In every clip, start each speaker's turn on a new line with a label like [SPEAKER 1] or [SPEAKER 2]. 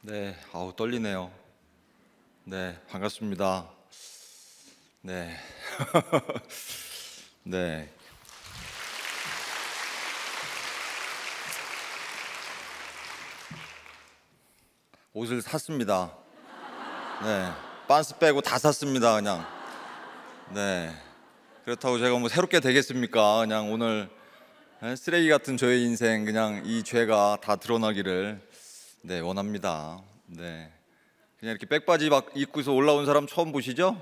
[SPEAKER 1] 네, 떨리네요. 네, 반갑습니다. 네, 네, 옷을 샀습니다. 네, 빤스 빼고 다 샀습니다, 그냥. 네, 그렇다고 제가 뭐 새롭게 되겠습니까? 그냥 오늘 쓰레기 같은 저의 인생, 그냥 이 죄가 다 드러나기를 원합니다. 네, 그냥 이렇게 백바지 막 입고서 올라온 사람 처음 보시죠?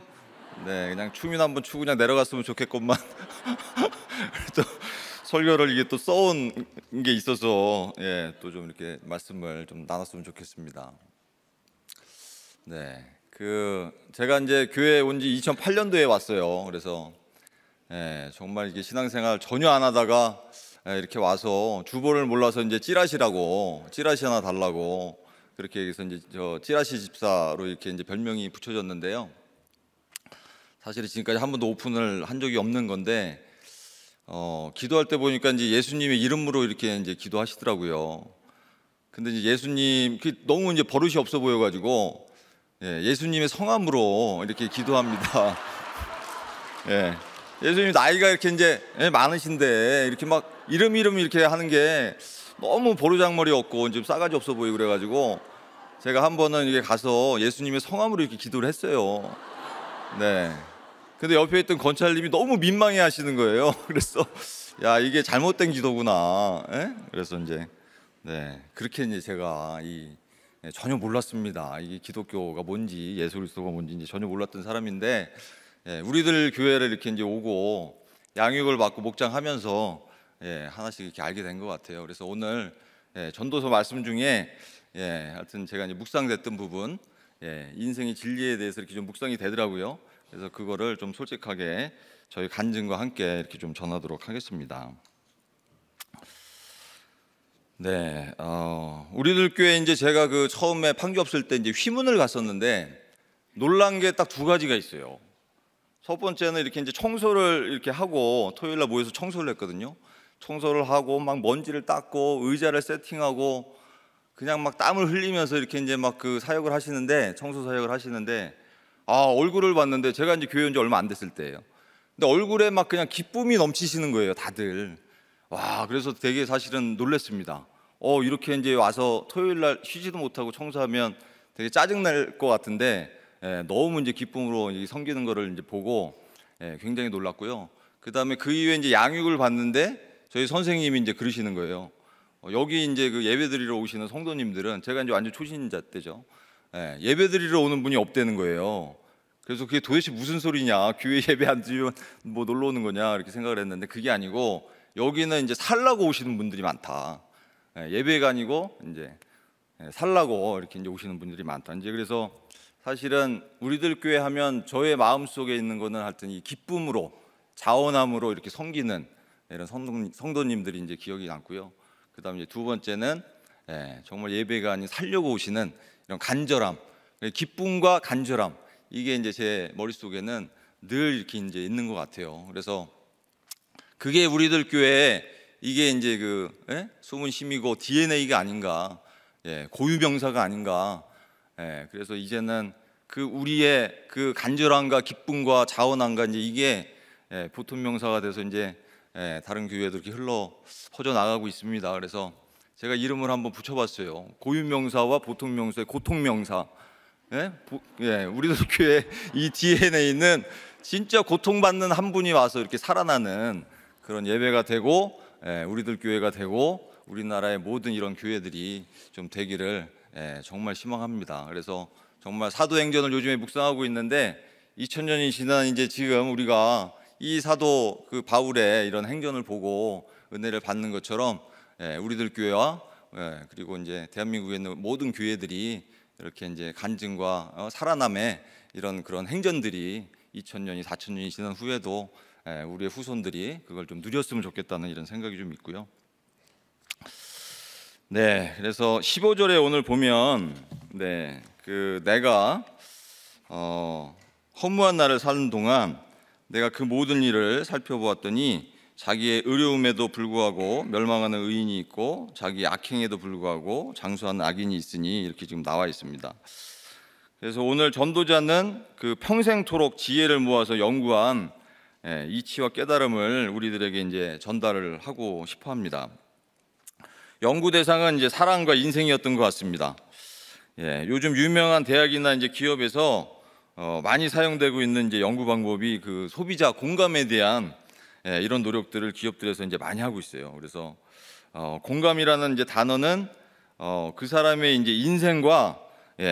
[SPEAKER 1] 네, 그냥 춤이나 한번 추고 그냥 내려갔으면 좋겠건만. 또 설교를 이게 또 써온 게 있어서 또 좀 이렇게 말씀을 좀 나눴으면 좋겠습니다. 네, 제가 이제 교회 온 지 2008년도에 왔어요. 그래서 정말 이게 신앙생활 전혀 안 하다가 이렇게 와서 주보를 몰라서 이제 찌라시라고 찌라시 하나 달라고 그렇게 해서 이제 저 찌라시 집사로 이렇게 이제 별명이 붙여졌는데요. 사실 지금까지 한 번도 오픈을 한 적이 없는 건데 기도할 때 보니까 이제 예수님의 이름으로 이렇게 이제 기도하시더라고요. 근데 이제 예수님 너무 이제 버릇이 없어 보여가지고 예수님의 성함으로 이렇게 기도합니다. 예수님 나이가 이렇게 이제 많으신데 이렇게 막 이름 이렇게 하는 게 너무 버르장머리 없고 좀 싸가지 없어 보이고 그래가지고 제가 한 번은 이게 가서 예수님의 성함으로 이렇게 기도를 했어요. 네. 근데 옆에 있던 권찰님이 너무 민망해 하시는 거예요. 그래서 야, 이게 잘못된 기도구나. 그래서 이제 그렇게 이제 제가 전혀 몰랐습니다. 이게 기독교가 뭔지, 예수 그리스도가 뭔지 이제 전혀 몰랐던 사람인데 우리들 교회를 이렇게 이제 오고 양육을 받고 목장하면서 하나씩 이렇게 알게 된 것 같아요. 그래서 오늘 전도서 말씀 중에 하여튼 제가 이제 묵상됐던 부분, 인생의 진리에 대해서 이렇게 좀 묵상이 되더라고요. 그래서 그거를 좀 솔직하게 저희 간증과 함께 이렇게 좀 전하도록 하겠습니다. 네, 우리들 교회 이제 제가 처음에 판교 없을 때 이제 휘문을 갔었는데 놀란 게 딱 두 가지가 있어요. 첫 번째는 이렇게 이제 청소를 이렇게 하고 토요일 날 모여서 청소를 했거든요. 청소를 하고 막 먼지를 닦고 의자를 세팅하고 그냥 막 땀을 흘리면서 이렇게 이제 막 사역을 하시는데 청소 사역을 하시는데 얼굴을 봤는데 제가 이제 교회 온 지 얼마 안 됐을 때예요. 근데 얼굴에 막 그냥 기쁨이 넘치시는 거예요, 다들. 와, 그래서 되게 사실은 놀랬습니다. 이렇게 이제 와서 토요일 날 쉬지도 못하고 청소하면 되게 짜증 날 것 같은데 너무 이제 기쁨으로 섬기는 거를 이제 보고 굉장히 놀랐고요. 그다음에 그 이후에 이제 양육을 받는데 저희 선생님이 이제 그러시는 거예요. 여기 이제 예배 드리러 오시는 성도님들은 제가 이제 완전 초신자 때죠. 예배 드리러 오는 분이 없다는 거예요. 그래서 그게 도대체 무슨 소리냐, 교회 예배 안 드리면 뭐 놀러 오는 거냐 이렇게 생각을 했는데 그게 아니고 여기는 이제 살라고 오시는 분들이 많다. 예배가 아니고 이제 살라고 이렇게 이제 오시는 분들이 많다. 이제 그래서 사실은 우리들 교회 하면 저의 마음 속에 있는 거는 하여튼 이 기쁨으로 자원함으로 이렇게 섬기는 이런 성도님들이 이제 기억이 남고요. 그다음에 두 번째는 정말 예배가 아닌 살려고 오시는 이런 간절함, 기쁨과 간절함, 이게 이제 제 머릿속에는 늘 이렇게 이제 있는 것 같아요. 그래서 그게 우리들 교회에 이게 이제 숨은 힘이고 DNA가 아닌가, 고유명사가 아닌가. 그래서 이제는 우리의 간절함과 기쁨과 자원함과 이제 이게 보통 명사가 돼서 이제 다른 교회도 이렇게 흘러 퍼져 나가고 있습니다. 그래서 제가 이름을 한번 붙여봤어요. 고유명사와 보통명사의 고통명사. 우리들 교회 이 DNA는 진짜 고통받는 한 분이 와서 이렇게 살아나는 그런 예배가 되고 우리들 교회가 되고 우리나라의 모든 이런 교회들이 좀 되기를 정말 희망합니다. 그래서 정말 사도행전을 요즘에 묵상하고 있는데 2000년이 지난 이제 지금 우리가 이 사도 바울의 이런 행전을 보고 은혜를 받는 것처럼 우리들 교회와 그리고 이제 대한민국에 있는 모든 교회들이 이렇게 이제 간증과 살아남의 이런 그런 행전들이 2000년이 4000년이 지난 후에도 우리의 후손들이 그걸 좀 누렸으면 좋겠다는 이런 생각이 좀 있고요. 그래서 15절에 오늘 보면 내가 허무한 날을 사는 동안 내가 그 모든 일을 살펴보았더니 자기의 의로움에도 불구하고 멸망하는 의인이 있고 자기의 악행에도 불구하고 장수하는 악인이 있으니 이렇게 지금 나와 있습니다. 그래서 오늘 전도자는 그 평생토록 지혜를 모아서 연구한 이치와 깨달음을 우리들에게 이제 전달을 하고 싶어 합니다. 연구 대상은 이제 사랑과 인생이었던 것 같습니다. 요즘 유명한 대학이나 이제 기업에서 많이 사용되고 있는 이제 연구 방법이 그 소비자 공감에 대한 이런 노력들을 기업들에서 이제 많이 하고 있어요. 그래서 공감이라는 이제 단어는 그 사람의 이제 인생과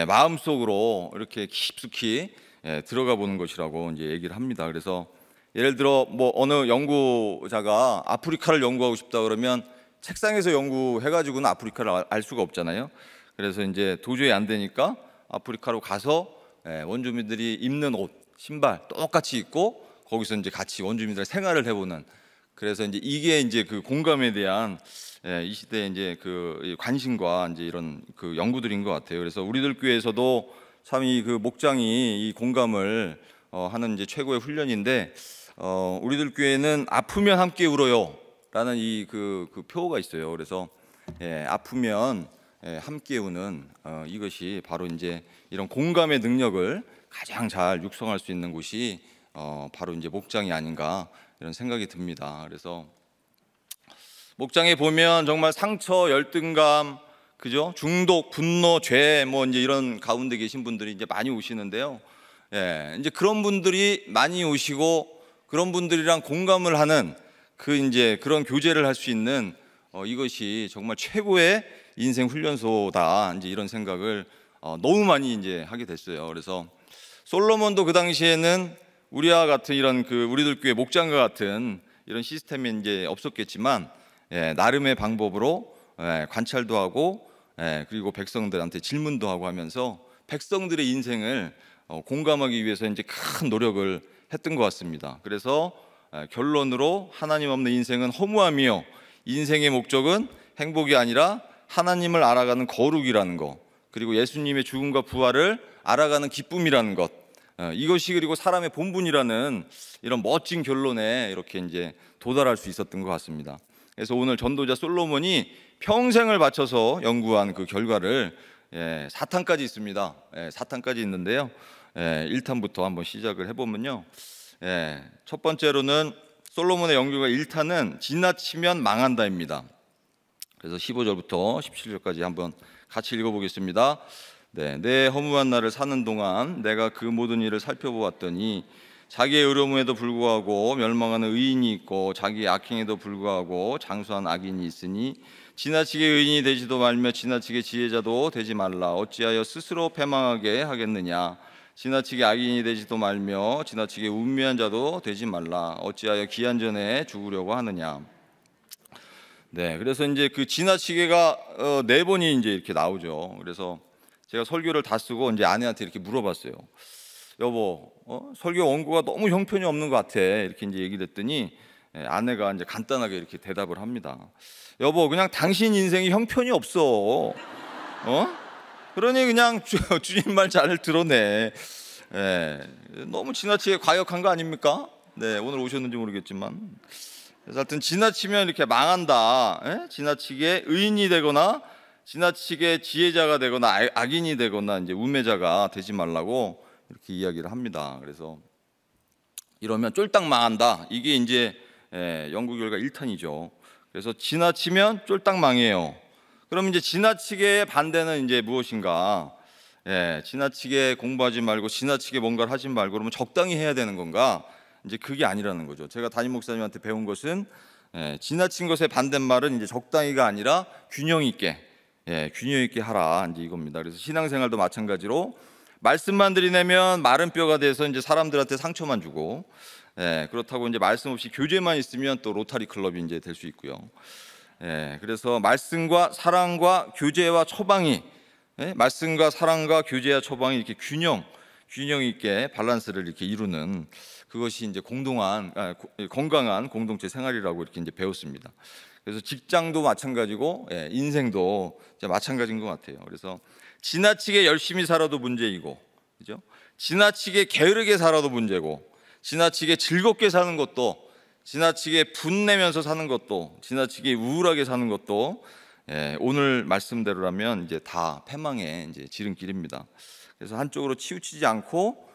[SPEAKER 1] 마음 속으로 이렇게 깊숙이 들어가 보는 것이라고 이제 얘기를 합니다. 그래서 예를 들어 뭐 어느 연구자가 아프리카를 연구하고 싶다 그러면 책상에서 연구해가지고는 아프리카를 알 수가 없잖아요. 그래서 이제 도저히 안 되니까 아프리카로 가서 원주민들이 입는 옷, 신발 똑같이 입고 거기서 이제 같이 원주민들의 생활을 해보는, 그래서 이제 이게 이제 그 공감에 대한 이 시대의 이제 그 관심과 이제 이런 그 연구들인 것 같아요. 그래서 우리들 교회에서도 참 이 그 목장이 이 공감을 하는 이제 최고의 훈련인데, 우리들 교회는 아프면 함께 울어요라는 이 그 표어가 있어요. 그래서 아프면 함께 우는 이것이 바로 이제 이런 공감의 능력을 가장 잘 육성할 수 있는 곳이 바로 이제 목장이 아닌가 이런 생각이 듭니다. 그래서 목장에 보면 정말 상처, 열등감, 그죠? 중독, 분노, 죄, 뭐 이제 이런 가운데 계신 분들이 이제 많이 오시는데요. 이제 그런 분들이 많이 오시고 그런 분들이랑 공감을 하는 그 이제 그런 교제를 할 수 있는 이것이 정말 최고의 인생 훈련소다. 이제 이런 생각을 너무 많이 이제 하게 됐어요. 그래서 솔로몬도 그 당시에는 우리와 같은 이런 그 우리들 교회 목장과 같은 이런 시스템이 이제 없었겠지만 나름의 방법으로 관찰도 하고 그리고 백성들한테 질문도 하고 하면서 백성들의 인생을 공감하기 위해서 이제 큰 노력을 했던 것 같습니다. 그래서 결론으로 하나님 없는 인생은 허무함이요, 인생의 목적은 행복이 아니라 하나님을 알아가는 거룩이라는 것, 그리고 예수님의 죽음과 부활을 알아가는 기쁨이라는 것, 이것이 그리고 사람의 본분이라는 이런 멋진 결론에 이렇게 이제 도달할 수 있었던 것 같습니다. 그래서 오늘 전도자 솔로몬이 평생을 바쳐서 연구한 그 결과를 4탄까지 있습니다. 4탄까지 있는데요. 1탄부터 한번 시작을 해보면요. 첫 번째로는 솔로몬의 연구가 1탄은 지나치면 망한다입니다. 그래서 15절부터 17절까지 한번 같이 읽어보겠습니다. 내 허무한 날을 사는 동안 내가 그 모든 일을 살펴보았더니 자기의 의로움에도 불구하고 멸망하는 의인이 있고 자기의 악행에도 불구하고 장수한 악인이 있으니 지나치게 의인이 되지도 말며 지나치게 지혜자도 되지 말라. 어찌하여 스스로 패망하게 하겠느냐. 지나치게 악인이 되지도 말며 지나치게 운미한 자도 되지 말라. 어찌하여 기한 전에 죽으려고 하느냐. 그래서 이제 그 지나치게가 4번이 이제 이렇게 나오죠. 그래서 제가 설교를 다 쓰고 이제 아내한테 이렇게 물어봤어요. 여보, 설교 원고가 너무 형편이 없는 것 같아. 이렇게 이제 얘기를 했더니 아내가 이제 간단하게 이렇게 대답을 합니다. 여보, 그냥 당신 인생이 형편이 없어. 그러니 그냥 주님 말 잘 들어내. 너무 지나치게 과격한 거 아닙니까? 오늘 오셨는지 모르겠지만. 그래서 하여튼 지나치면 이렇게 망한다. 지나치게 의인이 되거나 지나치게 지혜자가 되거나 악인이 되거나 이제 우매자가 되지 말라고 이렇게 이야기를 합니다. 그래서 이러면 쫄딱 망한다. 이게 이제 연구 결과 1탄이죠. 그래서 지나치면 쫄딱 망해요. 그럼 이제 지나치게의 반대는 이제 무엇인가? 지나치게 공부하지 말고 지나치게 뭔가를 하지 말고 그러면 적당히 해야 되는 건가? 이제 그게 아니라는 거죠. 제가 담임 목사님한테 배운 것은 지나친 것의 반대말은 이제 적당히가 아니라 균형 있게, 균형 있게 하라. 이제 이겁니다. 그래서 신앙생활도 마찬가지로 말씀만 들이내면 마른 뼈가 돼서 이제 사람들한테 상처만 주고, 그렇다고 이제 말씀 없이 교제만 있으면 또 로타리 클럽이 이제 될 수 있고요. 그래서 말씀과 사랑과 교제와 처방이, 말씀과 사랑과 교제와 처방이 이렇게 균형 있게 밸런스를 이렇게 이루는 그것이 이제 건강한 공동체 생활이라고 이렇게 이제 배웠습니다. 그래서 직장도 마찬가지고 인생도 이제 마찬가지인 것 같아요. 그래서 지나치게 열심히 살아도 문제이고, 그죠? 지나치게 게으르게 살아도 문제고, 지나치게 즐겁게 사는 것도, 지나치게 분내면서 사는 것도, 지나치게 우울하게 사는 것도 오늘 말씀대로라면 이제 다 패망의 이제 지름길입니다. 그래서 한쪽으로 치우치지 않고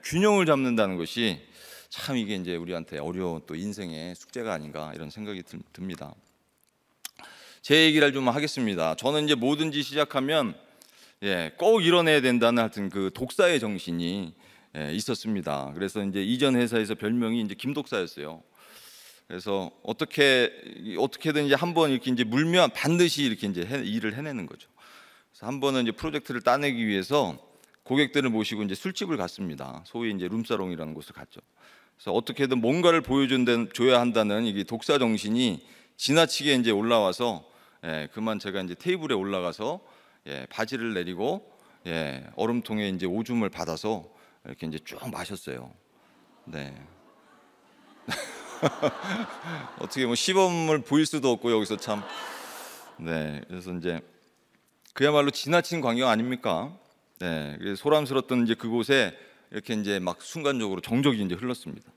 [SPEAKER 1] 균형을 잡는다는 것이 참 이게 이제 우리한테 어려운 또 인생의 숙제가 아닌가 이런 생각이 듭니다. 제 얘기를 좀 하겠습니다. 저는 이제 뭐든지 시작하면 꼭 이뤄내야 된다는 하여튼 그 독사의 정신이 있었습니다. 그래서 이제 이전 회사에서 별명이 이제 김독사였어요. 그래서 어떻게든 이제 한번 이렇게 이제 물면 반드시 이렇게 이제 일을 해내는 거죠. 그래서 한 번은 이제 프로젝트를 따내기 위해서 고객들을 모시고 이제 술집을 갔습니다. 소위 이제 룸사롱이라는 곳을 갔죠. 그래서 어떻게든 뭔가를 보여줘야 한다는 이게 독사 정신이 지나치게 이제 올라와서 그만 제가 이제 테이블에 올라가서 바지를 내리고 얼음통에 이제 오줌을 받아서 이렇게 이제 쭉 마셨어요. 네. 어떻게 뭐 시범을 보일 수도 없고 여기서 참. 네. 그래서 이제 그야말로 지나친 광경 아닙니까? 네. 그래서 소란스럽던 이제 그곳에 이렇게 이제 막 순간적으로 정적이 이제 흘렀습니다.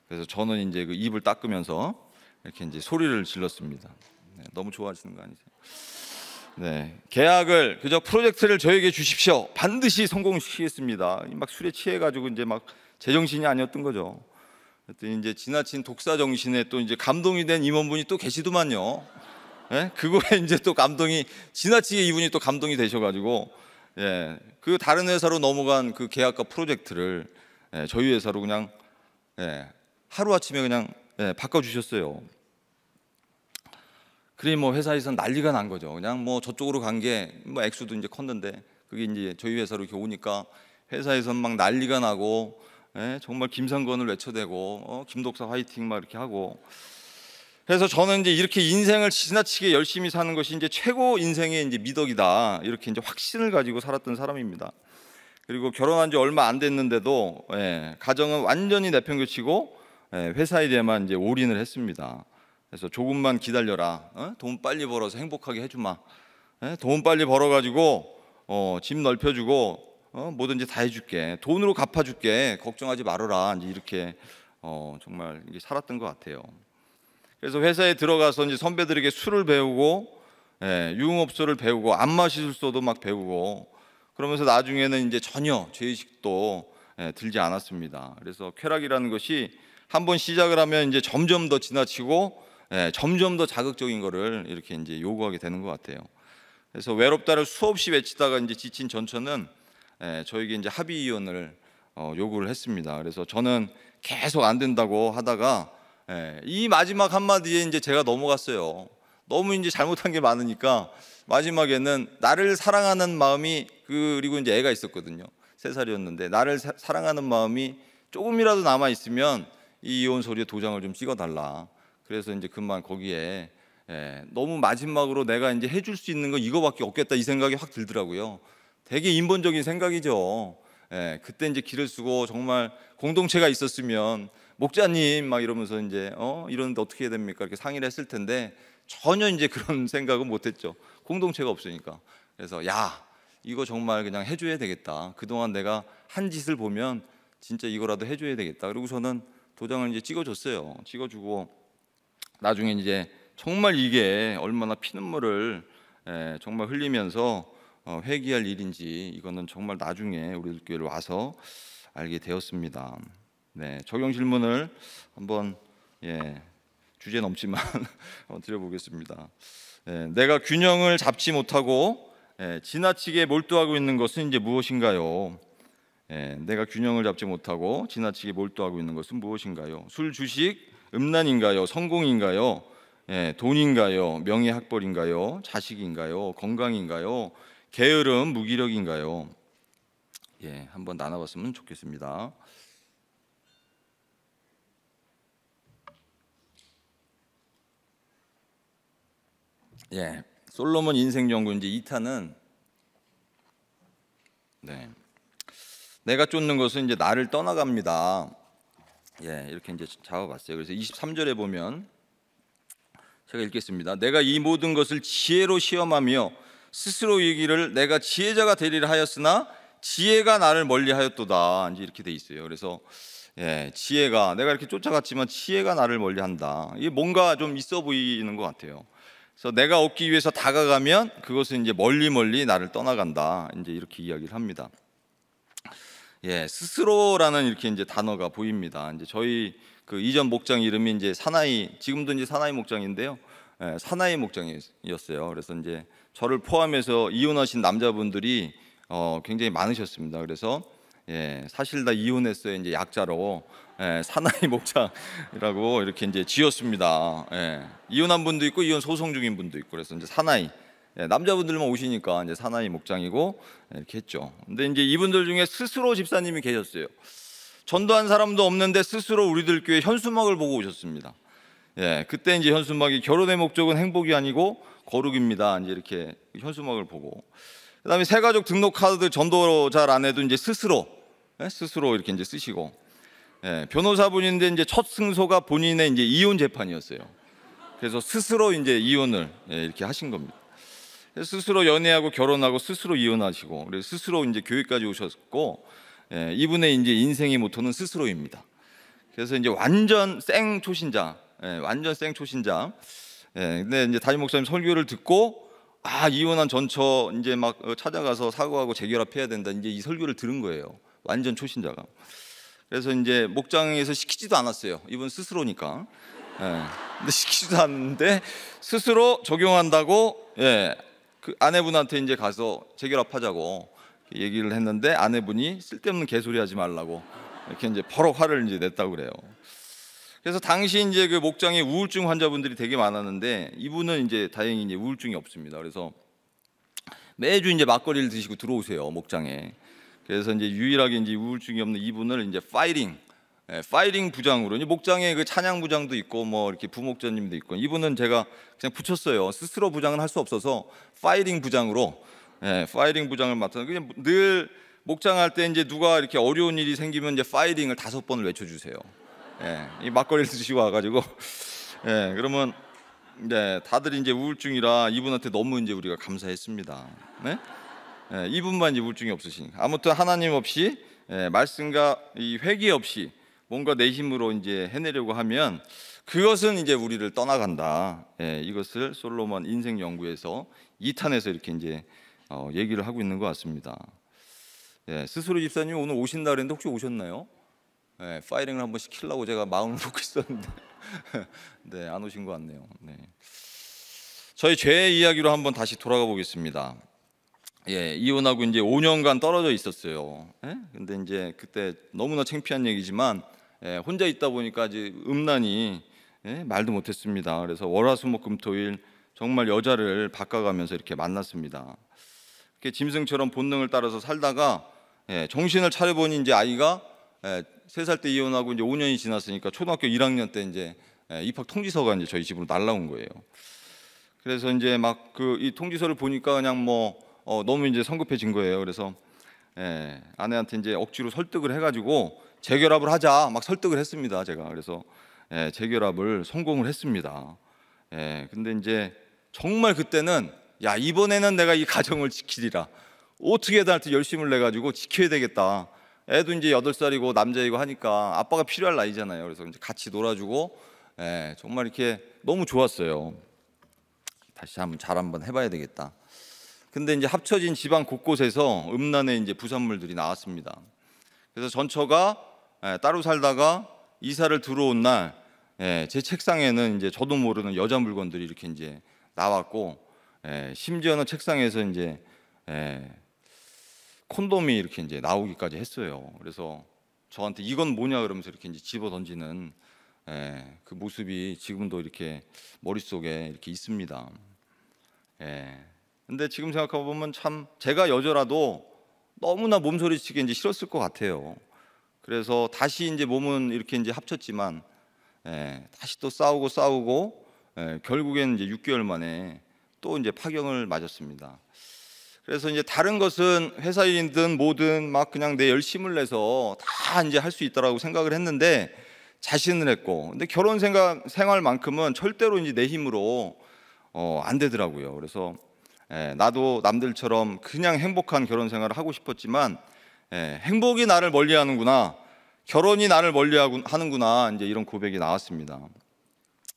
[SPEAKER 1] 그래서 저는 이제 그 입을 닦으면서 이렇게 이제 소리를 질렀습니다. 네. 너무 좋아하시는 거 아니세요? 네. 계약을 그저 프로젝트를 저에게 주십시오. 반드시 성공시키겠습니다. 막 술에 취해가지고 이제 막 제정신이 아니었던 거죠. 그랬더니 이제 지나친 독사 정신에 또 이제 감동이 된 임원분이 또 계시더만요. 그거에 이제 또 감동이 지나치게 이분이 또 감동이 되셔가지고 그 다른 회사로 넘어간 그 계약과 프로젝트를 저희 회사로 그냥 하루 아침에 그냥 바꿔주셨어요. 그래 뭐 회사에서는 난리가 난 거죠. 그냥 뭐 저쪽으로 간 게 뭐 액수도 이제 컸는데 그게 이제 저희 회사로 이렇게 오니까 회사에서는 막 난리가 나고 정말 김상건을 외쳐대고 김독사 화이팅 막 이렇게 하고. 그래서 저는 이제 이렇게 인생을 지나치게 열심히 사는 것이 이제 최고 인생의 이제 미덕이다 이렇게 이제 확신을 가지고 살았던 사람입니다. 그리고 결혼한 지 얼마 안 됐는데도 가정은 완전히 내팽개치고 회사 일에만 이제 올인을 했습니다. 그래서 조금만 기다려라. 돈 빨리 벌어서 행복하게 해주마. 돈 빨리 벌어가지고 집 넓혀주고 뭐든지 다 해줄게. 돈으로 갚아줄게. 걱정하지 말아라. 이제 이렇게 정말 이게 살았던 것 같아요. 그래서 회사에 들어가서 이제 선배들에게 술을 배우고 유흥업소를 배우고 안마시술소도 막 배우고 그러면서 나중에는 이제 전혀 죄의식도 들지 않았습니다. 그래서 쾌락이라는 것이 한번 시작을 하면 이제 점점 더 지나치고 점점 더 자극적인 거를 이렇게 이제 요구하게 되는 것 같아요. 그래서 외롭다를 수없이 외치다가 이제 지친 전처는 저에게 이제 합의 이혼을 요구를 했습니다. 그래서 저는 계속 안 된다고 하다가 이 마지막 한마디에 이제 제가 넘어갔어요. 너무 이제 잘못한 게 많으니까 마지막에는 나를 사랑하는 마음이 그리고 이제 애가 있었거든요. 3살이었는데 나를 사랑하는 마음이 조금이라도 남아 있으면 이 이혼 서류에 도장을 좀 찍어달라. 그래서 이제 그만 거기에 너무 마지막으로 내가 이제 해줄 수 있는 거 이거밖에 없겠다 이 생각이 확 들더라고요. 되게 인본적인 생각이죠. 그때 이제 길을 쓰고 정말 공동체가 있었으면 목자님 막 이러면서 이제 이러는데 어떻게 해야 됩니까? 이렇게 상의를 했을 텐데 전혀 이제 그런 생각은 못했죠. 공동체가 없으니까. 그래서 야 이거 정말 그냥 해줘야 되겠다. 그동안 내가 한 짓을 보면 진짜 이거라도 해줘야 되겠다. 그리고 저는 도장을 이제 찍어줬어요. 찍어주고 나중에 이제 정말 이게 얼마나 피눈물을 정말 흘리면서 회개할 일인지 이거는 정말 나중에 우리 교회를 와서 알게 되었습니다. 네, 적용 질문을 한번 주제 넘지만 한번 드려보겠습니다. 내가 균형을 잡지 못하고 지나치게 몰두하고 있는 것은 이제 무엇인가요? 내가 균형을 잡지 못하고 지나치게 몰두하고 있는 것은 무엇인가요? 술, 주식, 음란인가요? 성공인가요? 돈인가요? 명예학벌인가요? 자식인가요? 건강인가요? 게으름, 무기력인가요? 한번 나눠봤으면 좋겠습니다. 솔로몬 인생연구인지 2탄은 내가 쫓는 것은 이제 나를 떠나갑니다. 이렇게 이제 잡아봤어요. 그래서 23절에 보면 제가 읽겠습니다. 내가 이 모든 것을 지혜로 시험하며 스스로 이기를 내가 지혜자가 되리라 하였으나 지혜가 나를 멀리하였도다. 이제 이렇게 돼 있어요. 그래서 지혜가 내가 이렇게 쫓아갔지만 지혜가 나를 멀리한다. 이게 뭔가 좀 있어 보이는 것 같아요. 그래서 내가 얻기 위해서 다가가면 그것은 이제 멀리 멀리 나를 떠나간다. 이제 이렇게 이야기를 합니다. 스스로라는 이렇게 이제 단어가 보입니다. 이제 저희 그 이전 목장 이름이 이제 사나이, 지금도 이제 사나이 목장인데요. 사나이 목장이었어요. 그래서 이제 저를 포함해서 이혼하신 남자분들이 굉장히 많으셨습니다. 그래서 사실 다 이혼했어요. 이제 약자로 사나이 목장이라고 이렇게 이제 지었습니다. 이혼한 분도 있고 이혼 소송 중인 분도 있고 그래서 이제 사나이 남자분들만 오시니까 이제 사나이 목장이고 이렇게 했죠. 근데 이제 이분들 중에 스스로 집사님이 계셨어요. 전도한 사람도 없는데 스스로 우리들 교회 현수막을 보고 오셨습니다. 그때 이제 현수막이 결혼의 목적은 행복이 아니고 거룩입니다. 이제 이렇게 현수막을 보고 그다음에 새가족 등록 카드 전도 잘 안 해도 이제 스스로 이렇게 이제 쓰시고 변호사분인데 이제 첫 승소가 본인의 이제 이혼 재판이었어요. 그래서 스스로 이제 이혼을 이렇게 하신 겁니다. 스스로 연애하고 결혼하고 스스로 이혼하시고 그래서 스스로 이제 교회까지 오셨고 이분의 이제 인생의 모토는 스스로입니다. 그래서 이제 완전 생 초신자, 완전 생 초신자. 근데 이제 담임 목사님 설교를 듣고 이혼한 전처 이제 막 찾아가서 사과하고 재결합해야 된다. 이제 이 설교를 들은 거예요. 완전 초신자가. 그래서 이제 목장에서 시키지도 않았어요. 이분 스스로니까. 근데 시키지도 않는데 스스로 적용한다고 그 아내분한테 이제 가서 재결합하자고 얘기를 했는데 아내분이 쓸데없는 개소리 하지 말라고 이렇게 이제 버럭 화를 이제 냈다고 그래요. 그래서 당시 이제 그 목장에 우울증 환자분들이 되게 많았는데 이분은 이제 다행히 이제 우울증이 없습니다. 그래서 매주 이제 막걸리를 드시고 들어오세요 목장에. 그래서 이제 유일하게 이제 우울증이 없는 이분을 이제 파이팅 부장으로 이제 목장에 그 찬양 부장도 있고 뭐 이렇게 부목자님도 있고 이분은 제가 그냥 붙였어요. 스스로 부장은 할 수 없어서 파이팅 부장으로 파이팅 부장을 맡아서 그냥 늘 목장할 때 이제 누가 이렇게 어려운 일이 생기면 이제 파이팅을 5번을 외쳐주세요. 이 막걸리를 드시고 와가지고 그러면 다들 이제 우울증이라 이분한테 너무 이제 우리가 감사했습니다. 이분만 이제 우울증이 없으시니까 아무튼 하나님 없이 말씀과 이 회개 없이 뭔가 내 힘으로 이제 해내려고 하면 그것은 이제 우리를 떠나간다. 이것을 솔로몬 인생 연구에서 2탄에서 이렇게 이제 얘기를 하고 있는 것 같습니다. 스스로 집사님 오늘 오신다 그랬는데 혹시 오셨나요? 파이링을 한번 시키려고 제가 마음을 먹고 있었는데 안 오신 것 같네요. 저희 죄 이야기로 한번 다시 돌아가 보겠습니다. 이혼하고 이제 5년간 떨어져 있었어요. 근데 이제 그때 너무나 창피한 얘기지만 혼자 있다 보니까 이제 음란이 말도 못했습니다. 그래서 월화수목금토일 정말 여자를 바꿔가면서 이렇게 만났습니다. 이렇게 짐승처럼 본능을 따라서 살다가 정신을 차려보니 이제 아이가 3살 때 이혼하고 이제 5년이 지났으니까 초등학교 1학년 때 이제 입학 통지서가 이제 저희 집으로 날라온 거예요. 그래서 이제 막 그 이 통지서를 보니까 그냥 뭐 너무 이제 성급해진 거예요. 그래서 아내한테 이제 억지로 설득을 해가지고 재결합을 하자 막 설득을 했습니다. 제가 그래서 재결합을 성공을 했습니다. 근데 이제 정말 그때는 야 이번에는 내가 이 가정을 지키리라. 어떻게든 하여튼 열심을 내 가지고 지켜야 되겠다. 애도 이제 8살이고 남자이고 하니까 아빠가 필요할 나이잖아요. 그래서 이제 같이 놀아주고 정말 이렇게 너무 좋았어요. 다시 한번 해봐야 되겠다. 근데 이제 합쳐진 집안 곳곳에서 음란의 이제 부산물들이 나왔습니다. 그래서 전처가 따로 살다가 이사를 들어온 날 제 책상에는 이제 저도 모르는 여자 물건들이 이렇게 이제 나왔고 심지어는 책상에서 이제 콘돔이 이렇게 이제 나오기까지 했어요. 그래서 저한테 이건 뭐냐 그러면서 이렇게 이제 집어 던지는 그 모습이 지금도 이렇게 머릿속에 이렇게 있습니다. 근데 지금 생각해 보면 참 제가 여자라도 너무나 몸소리치게 이제 싫었을 것 같아요. 그래서 다시 이제 몸은 이렇게 이제 합쳤지만 다시 또 싸우고 결국에는 이제 6개월 만에 또 이제 파경을 맞았습니다. 그래서 이제 다른 것은 회사 일이든 뭐든 막 그냥 내 열심을 내서 다 이제 할 수 있다라고 생각을 했는데 자신을 했고, 근데 결혼 생활만큼은 절대로 이제 내 힘으로 안 되더라고요. 그래서 나도 남들처럼 그냥 행복한 결혼 생활을 하고 싶었지만 행복이 나를 멀리하는구나. 결혼이 나를 하는구나, 이제 이런 고백이 나왔습니다.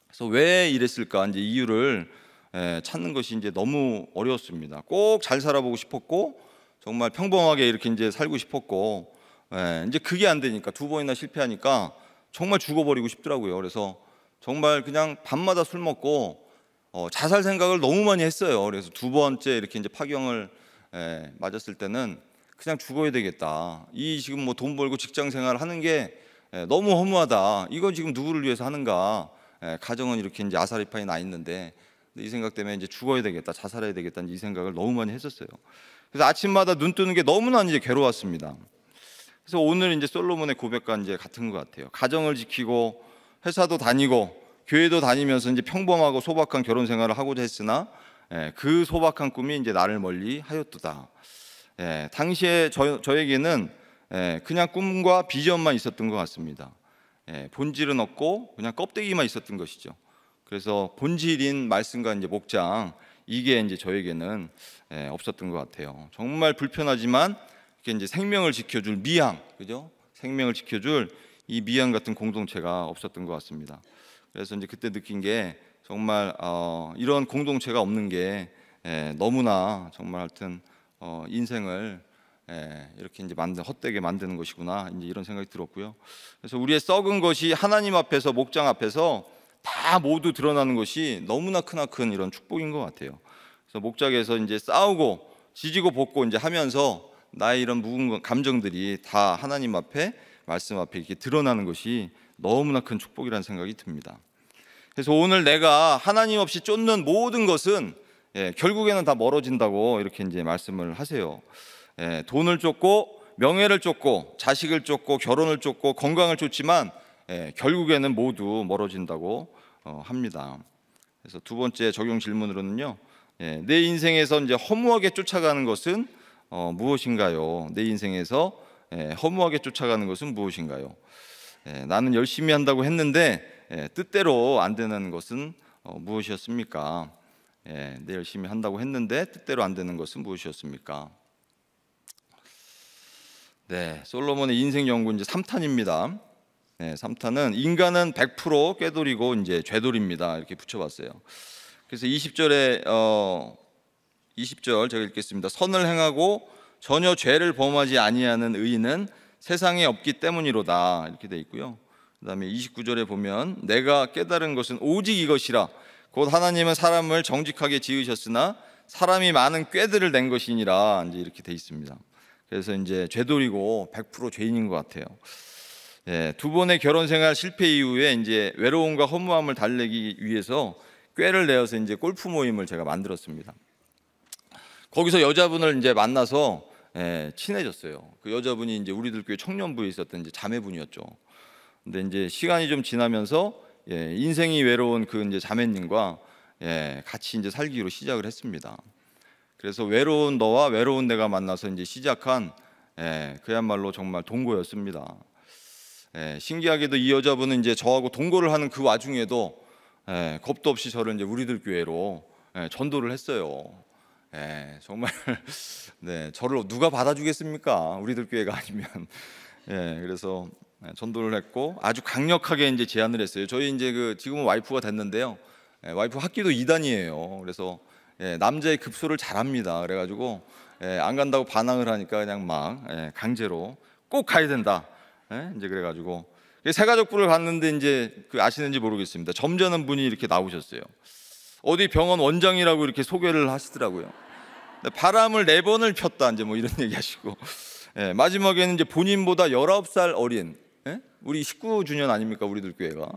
[SPEAKER 1] 그래서 왜 이랬을까, 이제 이유를 찾는 것이 이제 너무 어려웠습니다. 꼭 잘 살아보고 싶었고, 정말 평범하게 이렇게 이제 살고 싶었고, 이제 그게 안 되니까, 두 번이나 실패하니까 정말 죽어버리고 싶더라고요. 그래서 정말 그냥 밤마다 술 먹고 자살 생각을 너무 많이 했어요. 그래서 두 번째 이렇게 이제 파경을 맞았을 때는 그냥 죽어야 되겠다. 이 지금 뭐 돈 벌고 직장 생활 하는 게 너무 허무하다. 이거 지금 누구를 위해서 하는가? 가정은 이렇게 이제 아사리판이 나 있는데, 이 생각 때문에 이제 죽어야 되겠다, 자살해야 되겠다, 이 생각을 너무 많이 했었어요. 그래서 아침마다 눈 뜨는 게 너무나 이제 괴로웠습니다. 그래서 오늘 이제 솔로몬의 고백과 이제 같은 것 같아요. 가정을 지키고 회사도 다니고 교회도 다니면서 이제 평범하고 소박한 결혼 생활을 하고자 했으나 그 소박한 꿈이 이제 나를 멀리 하였도다. 당시에 저에게는 그냥 꿈과 비전만 있었던 것 같습니다. 본질은 없고 그냥 껍데기만 있었던 것이죠. 그래서 본질인 말씀과 이제 목장, 이게 이제 저에게는 없었던 것 같아요. 정말 불편하지만 이렇게 이제 생명을 지켜줄 미양, 그죠? 생명을 지켜줄 이 미양 같은 공동체가 없었던 것 같습니다. 그래서 이제 그때 느낀 게 정말 이런 공동체가 없는 게 너무나 정말 하여튼 인생을 이렇게 이제 헛되게 만드는 것이구나, 이제 이런 생각이 들었고요. 그래서 우리의 썩은 것이 하나님 앞에서, 목장 앞에서 다 모두 드러나는 것이 너무나 크나큰 이런 축복인 것 같아요. 그래서 목장에서 이제 싸우고 지지고 볶고 이제 하면서 나의 이런 묵은 감정들이 다 하나님 앞에, 말씀 앞에 이렇게 드러나는 것이 너무나 큰 축복이라는 생각이 듭니다. 그래서 오늘 내가 하나님 없이 쫓는 모든 것은 결국에는 다 멀어진다고 이렇게 이제 말씀을 하세요. 돈을 쫓고 명예를 쫓고 자식을 쫓고 결혼을 쫓고 건강을 쫓지만 결국에는 모두 멀어진다고 합니다. 그래서 두 번째 적용 질문으로는요, 내 인생에서 이제 허무하게 쫓아가는 것은 무엇인가요? 내 인생에서 허무하게 쫓아가는 것은 무엇인가요? 나는 열심히 한다고 했는데 뜻대로 안 되는 것은 무엇이었습니까? 내 열심히 한다고 했는데 뜻대로 안 되는 것은 무엇이었습니까? 솔로몬의 인생 연구 이제 3탄입니다. 3탄은 인간은 100% 꾀돌이고 이제 죄돌입니다. 이렇게 붙여봤어요. 그래서 20절 제가 읽겠습니다. 선을 행하고 전혀 죄를 범하지 아니하는 의인은 세상에 없기 때문이로다, 이렇게 돼 있고요. 그다음에 29절에 보면 내가 깨달은 것은 오직 이것이라, 곧 하나님은 사람을 정직하게 지으셨으나 사람이 많은 꾀들을 낸 것이니라, 이제 이렇게 돼 있습니다. 그래서 이제 죄돌이고 100% 죄인인 것 같아요. 두 번의 결혼 생활 실패 이후에 이제 외로움과 허무함을 달래기 위해서 꾀를 내어서 이제 골프 모임을 제가 만들었습니다. 거기서 여자분을 이제 만나서 친해졌어요. 그 여자분이 이제 우리들 교회 청년부에 있었던 이제 자매분이었죠. 근데 이제 시간이 좀 지나면서 인생이 외로운 그 이제 자매님과 같이 이제 살기로 시작을 했습니다. 그래서 외로운 너와 외로운 내가 만나서 이제 시작한 그야말로 정말 동거였습니다. 신기하게도 이 여자분은 이제 저하고 동거를 하는 그 와중에도 겁도 없이 저를 이제 우리들 교회로 전도를 했어요. 정말 저를 누가 받아주겠습니까? 우리들 교회가 아니면. 그래서 전도를 했고 아주 강력하게 이제 제안을 했어요. 저희 이제 지금은 와이프가 됐는데요. 와이프 학기도 2단이에요. 그래서 남자의 급소를 잘합니다. 그래가지고 안 간다고 반항을 하니까 그냥 막 강제로 꼭 가야 된다. 이제 그래가지고 새가족부를 갔는데 이제 아시는지 모르겠습니다. 점잖은 분이 이렇게 나오셨어요. 어디 병원 원장이라고 이렇게 소개를 하시더라고요. 바람을 4번을 폈다, 이제 뭐 이런 얘기하시고 마지막에는 이제 본인보다 19살 어린, 우리 19주년 아닙니까 우리들 교회가?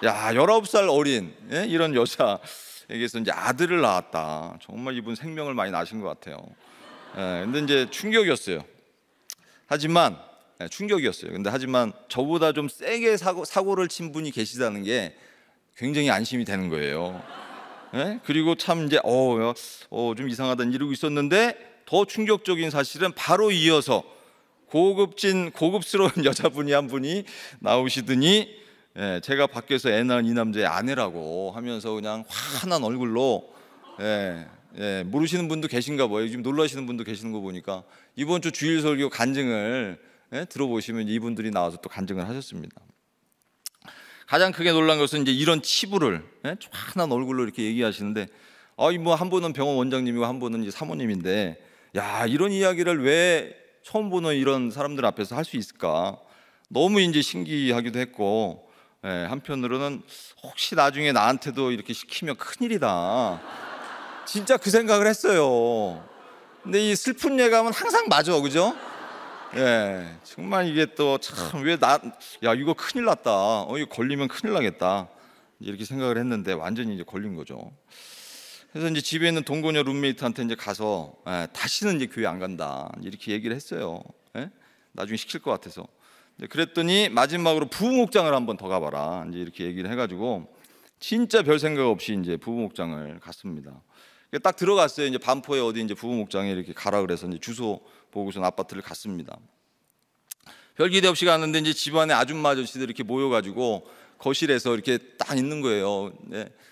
[SPEAKER 1] 야, 19살 어린 이런 여자에게서 이제 아들을 낳았다. 정말 이분 생명을 많이 나신 것 같아요. 근데 이제 충격이었어요. 하지만 하지만 저보다 좀 세게 사고를 친 분이 계시다는 게 굉장히 안심이 되는 거예요. 그리고 참 이제 좀 이상하다 이러고 있었는데 더 충격적인 사실은 바로 이어서 고급스러운 여자분이 한 분이 나오시더니 제가 밖에서 애 낳은 이 남자의 아내라고 하면서 그냥 환한 얼굴로 모르시는 분도 계신가 봐요. 지금 놀라시는 분도 계시는 거 보니까 이번 주 주일 설교 간증을 들어보시면 이분들이 나와서 또 간증을 하셨습니다. 가장 크게 놀란 것은 이제 이런 치부를 쫙한 얼굴로 이렇게 얘기하시는데, 뭐 한 분은 병원 원장님이고 한 분은 이제 사모님인데, 야, 이런 이야기를 왜 처음 보는 이런 사람들 앞에서 할 수 있을까? 너무 이제 신기하기도 했고, 한편으로는 혹시 나중에 나한테도 이렇게 시키면 큰일이다. 진짜 그 생각을 했어요. 근데 이 슬픈 예감은 항상 맞아, 그죠? 정말 이게 또 참 야, 이거 큰일 났다. 이거 걸리면 큰일 나겠다. 이렇게 생각을 했는데 완전히 이제 걸린 거죠. 그래서 이제 집에 있는 동거녀 룸메이트한테 이제 가서 다시는 이제 교회 안 간다. 이렇게 얘기를 했어요. 나중에 시킬 것 같아서. 그랬더니 마지막으로 부부목장을 한번 더 가봐라. 이제 이렇게 얘기를 해가지고 진짜 별 생각 없이 이제 부부목장을 갔습니다. 딱 들어갔어요. 이제 반포에 어디 이제 부부목장에 이렇게 가라 그래서 이제 주소 보고선 아파트를 갔습니다. 별 기대 없이 갔는데 이제 집안에 아줌마 아저씨들 이렇게 모여가지고 거실에서 이렇게 딱 있는 거예요.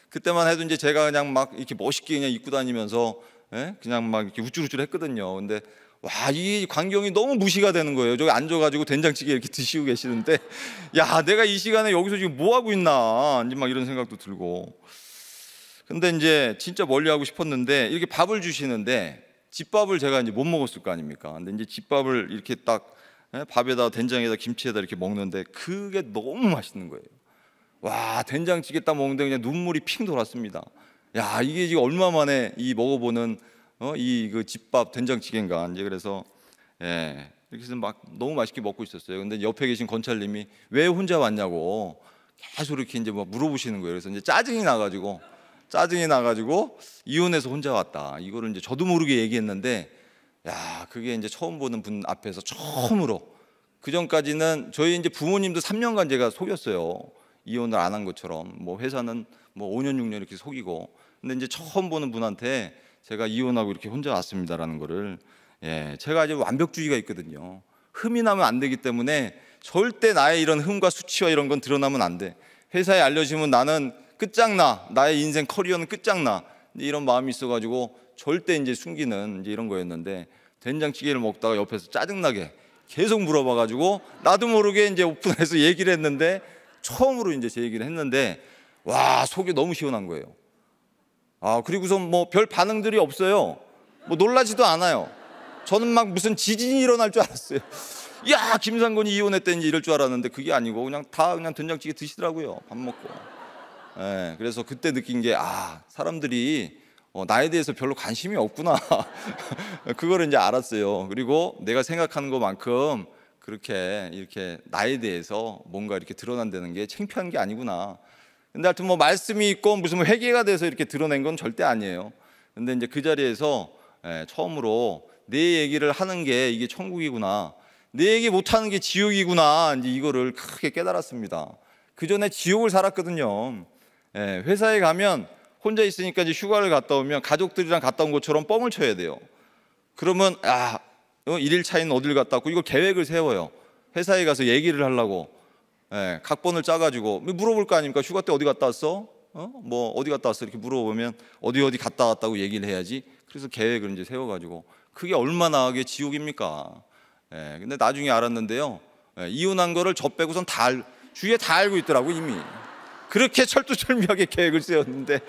[SPEAKER 1] 그때만 해도 이제 제가 그냥 막 이렇게 멋있게 그냥 입고 다니면서 그냥 막 이렇게 우쭐우쭐 했거든요. 근데 와, 이 광경이 너무 무시가 되는 거예요. 저기 앉아가지고 된장찌개 이렇게 드시고 계시는데, 야, 내가 이 시간에 여기서 지금 뭐 하고 있나, 이제 막 이런 생각도 들고. 근데 이제 진짜 멀리 하고 싶었는데 이렇게 밥을 주시는데 집밥을 제가 이제 못 먹었을 거 아닙니까? 근데 이제 집밥을 이렇게 딱 밥에다 된장에다 김치에다 이렇게 먹는데 그게 너무 맛있는 거예요. 와, 된장찌개 딱 먹는데 그냥 눈물이 핑 돌았습니다. 야, 이게 지금 얼마 만에 이 먹어보는 이 그 집밥 된장찌개인가. 이제 그래서 이렇게 해서 막 너무 맛있게 먹고 있었어요. 근데 옆에 계신 건찰님이 왜 혼자 왔냐고 계속 이렇게 이제 막 물어보시는 거예요. 그래서 이제 짜증이 나가지고 이혼해서 혼자 왔다. 이거를 이제 저도 모르게 얘기했는데, 야, 그게 이제 처음 보는 분 앞에서 처음으로. 그 전까지는 저희 이제 부모님도 3년간 제가 속였어요. 이혼을 안 한 것처럼. 뭐 회사는 뭐 5년 6년 이렇게 속이고. 근데 이제 처음 보는 분한테 제가 이혼하고 이렇게 혼자 왔습니다라는 거를, 제가 아주 완벽주의가 있거든요. 흠이 나면 안 되기 때문에 절대 나의 이런 흠과 수치와 이런 건 드러나면 안 돼. 회사에 알려지면 나는 끝장나, 나의 인생 커리어는 끝장나, 이런 마음이 있어가지고 절대 이제 숨기는 이제 이런 거였는데, 된장찌개를 먹다가 옆에서 짜증나게 계속 물어봐가지고 나도 모르게 이제 오픈해서 얘기를 했는데, 처음으로 이제 제 얘기를 했는데, 와, 속이 너무 시원한 거예요. 그리고서 뭐 별 반응들이 없어요. 뭐 놀라지도 않아요. 저는 막 무슨 지진이 일어날 줄 알았어요. 야, 김상곤이 이혼했다는지 이럴 줄 알았는데 그게 아니고 그냥 된장찌개 드시더라고요. 밥 먹고. 그래서 그때 느낀 게, 사람들이 나에 대해서 별로 관심이 없구나. 그거를 이제 알았어요. 그리고 내가 생각하는 것만큼 그렇게 이렇게 나에 대해서 뭔가 이렇게 드러난다는 게 창피한 게 아니구나. 근데 하여튼 뭐 말씀이 있고 무슨 회개가 돼서 이렇게 드러낸 건 절대 아니에요. 근데 이제 그 자리에서 처음으로 내 얘기를 하는 게 이게 천국이구나, 내 얘기 못하는 게 지옥이구나, 이제 이거를 크게 깨달았습니다. 그 전에 지옥을 살았거든요. 회사에 가면 혼자 있으니까 이제 휴가를 갔다 오면 가족들이랑 갔다 온 것처럼 뻥을 쳐야 돼요. 그러면 일일 차이는 어딜 갔다 왔고, 이걸 계획을 세워요. 회사에 가서 얘기를 하려고 각본을 짜가지고 물어볼 거 아닙니까? 휴가 때 어디 갔다 왔어? 뭐 어디 갔다 왔어? 이렇게 물어보면 어디 갔다 왔다고 얘기를 해야지. 그래서 계획을 이제 세워가지고, 그게 얼마나 하게 지옥입니까? 근데 나중에 알았는데요, 이혼한 거를 저 빼고선 주위에 다 알고 있더라고. 이미 그렇게 철두철미하게 계획을 세웠는데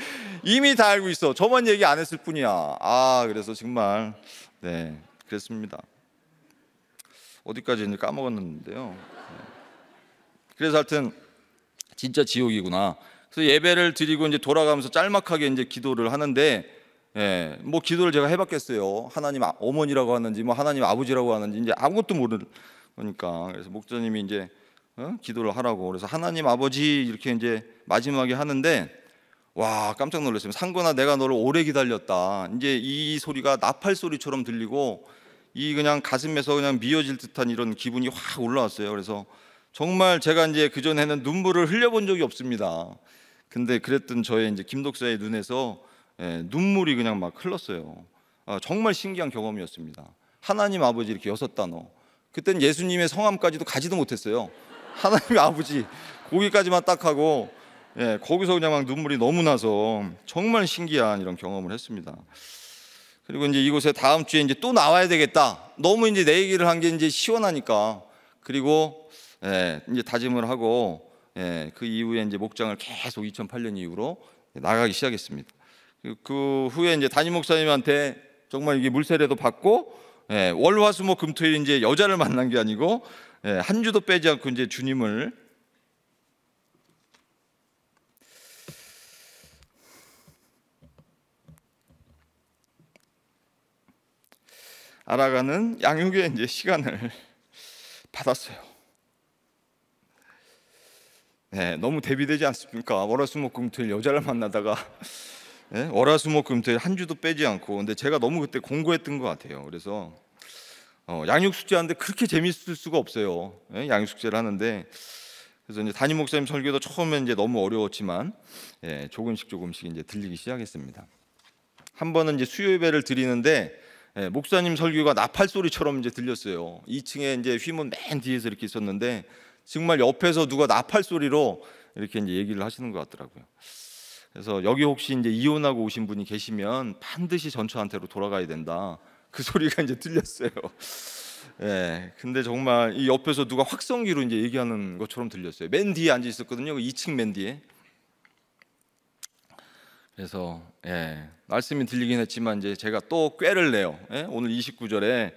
[SPEAKER 1] 이미 다 알고 있어. 저만 얘기 안 했을 뿐이야. 그래서 정말 그랬습니다. 어디까지 까먹었는데요. 그래서 하여튼 진짜 지옥이구나. 그래서 예배를 드리고 이제 돌아가면서 짤막하게 이제 기도를 하는데, 뭐 기도를 제가 해봤겠어요. 하나님 어머니라고 하는지 뭐 하나님 아버지라고 하는지 이제 아무것도 모르니까. 그래서 목사님이 이제 기도를 하라고, 그래서 하나님 아버지 이렇게 이제 마지막에 하는데, 와, 깜짝 놀랐어요. 상건아, 내가 너를 오래 기다렸다. 이제 이 소리가 나팔 소리처럼 들리고 이 그냥 가슴에서 그냥 미어질 듯한 이런 기분이 확 올라왔어요. 그래서 정말 제가 이제 그 전에는 눈물을 흘려본 적이 없습니다. 근데 그랬던 저의 이제 김독사의 눈에서 눈물이 그냥 막 흘렀어요. 정말 신기한 경험이었습니다. 하나님 아버지 이렇게 6단어. 그때는 예수님의 성함까지도 가지도 못했어요. 하나님 아버지 거기까지만 딱 하고, 거기서 그냥 막 눈물이 너무 나서 정말 신기한 이런 경험을 했습니다. 그리고 이제 이곳에 다음 주에 이제 또 나와야 되겠다. 너무 이제 내 얘기를 한 게 이제 시원하니까 그리고 이제 다짐을 하고 그 이후에 이제 목장을 계속 2008년 이후로 나가기 시작했습니다. 그 후에 이제 담임 목사님한테 정말 이게 물세례도 받고 월화수목금토일 이제 여자를 만난 게 아니고 한 주도 빼지 않고 이제 주님을 알아가는 양육의 이제 시간을 받았어요. 너무 대비되지 않습니까? 월화수목금토일 여자를 만나다가 월화수목금토일 한 주도 빼지 않고. 근데 제가 너무 그때 공고했던 것 같아요. 그래서 양육 숙제하는데 그렇게 재밌을 수가 없어요. 양육 숙제를 하는데, 그래서 이제 담임 목사님 설교도 처음에 이제 너무 어려웠지만 조금씩 이제 들리기 시작했습니다. 한 번은 이제 수요 예배를 드리는데 목사님 설교가 나팔 소리처럼 이제 들렸어요. 2층에 이제 휘문 맨 뒤에서 이렇게 있었는데 정말 옆에서 누가 나팔 소리로 이렇게 이제 얘기를 하시는 것 같더라고요. 그래서 여기 혹시 이제 이혼하고 오신 분이 계시면 반드시 전처한테로 돌아가야 된다. 그 소리가 이제 들렸어요. 근데 정말 이 옆에서 누가 확성기로 이제 얘기하는 것처럼 들렸어요. 맨 뒤에 앉아 있었거든요. 2층 맨 뒤에. 그래서 말씀이 들리긴 했지만 이제 제가 또 꾀를 내요. 오늘 29절에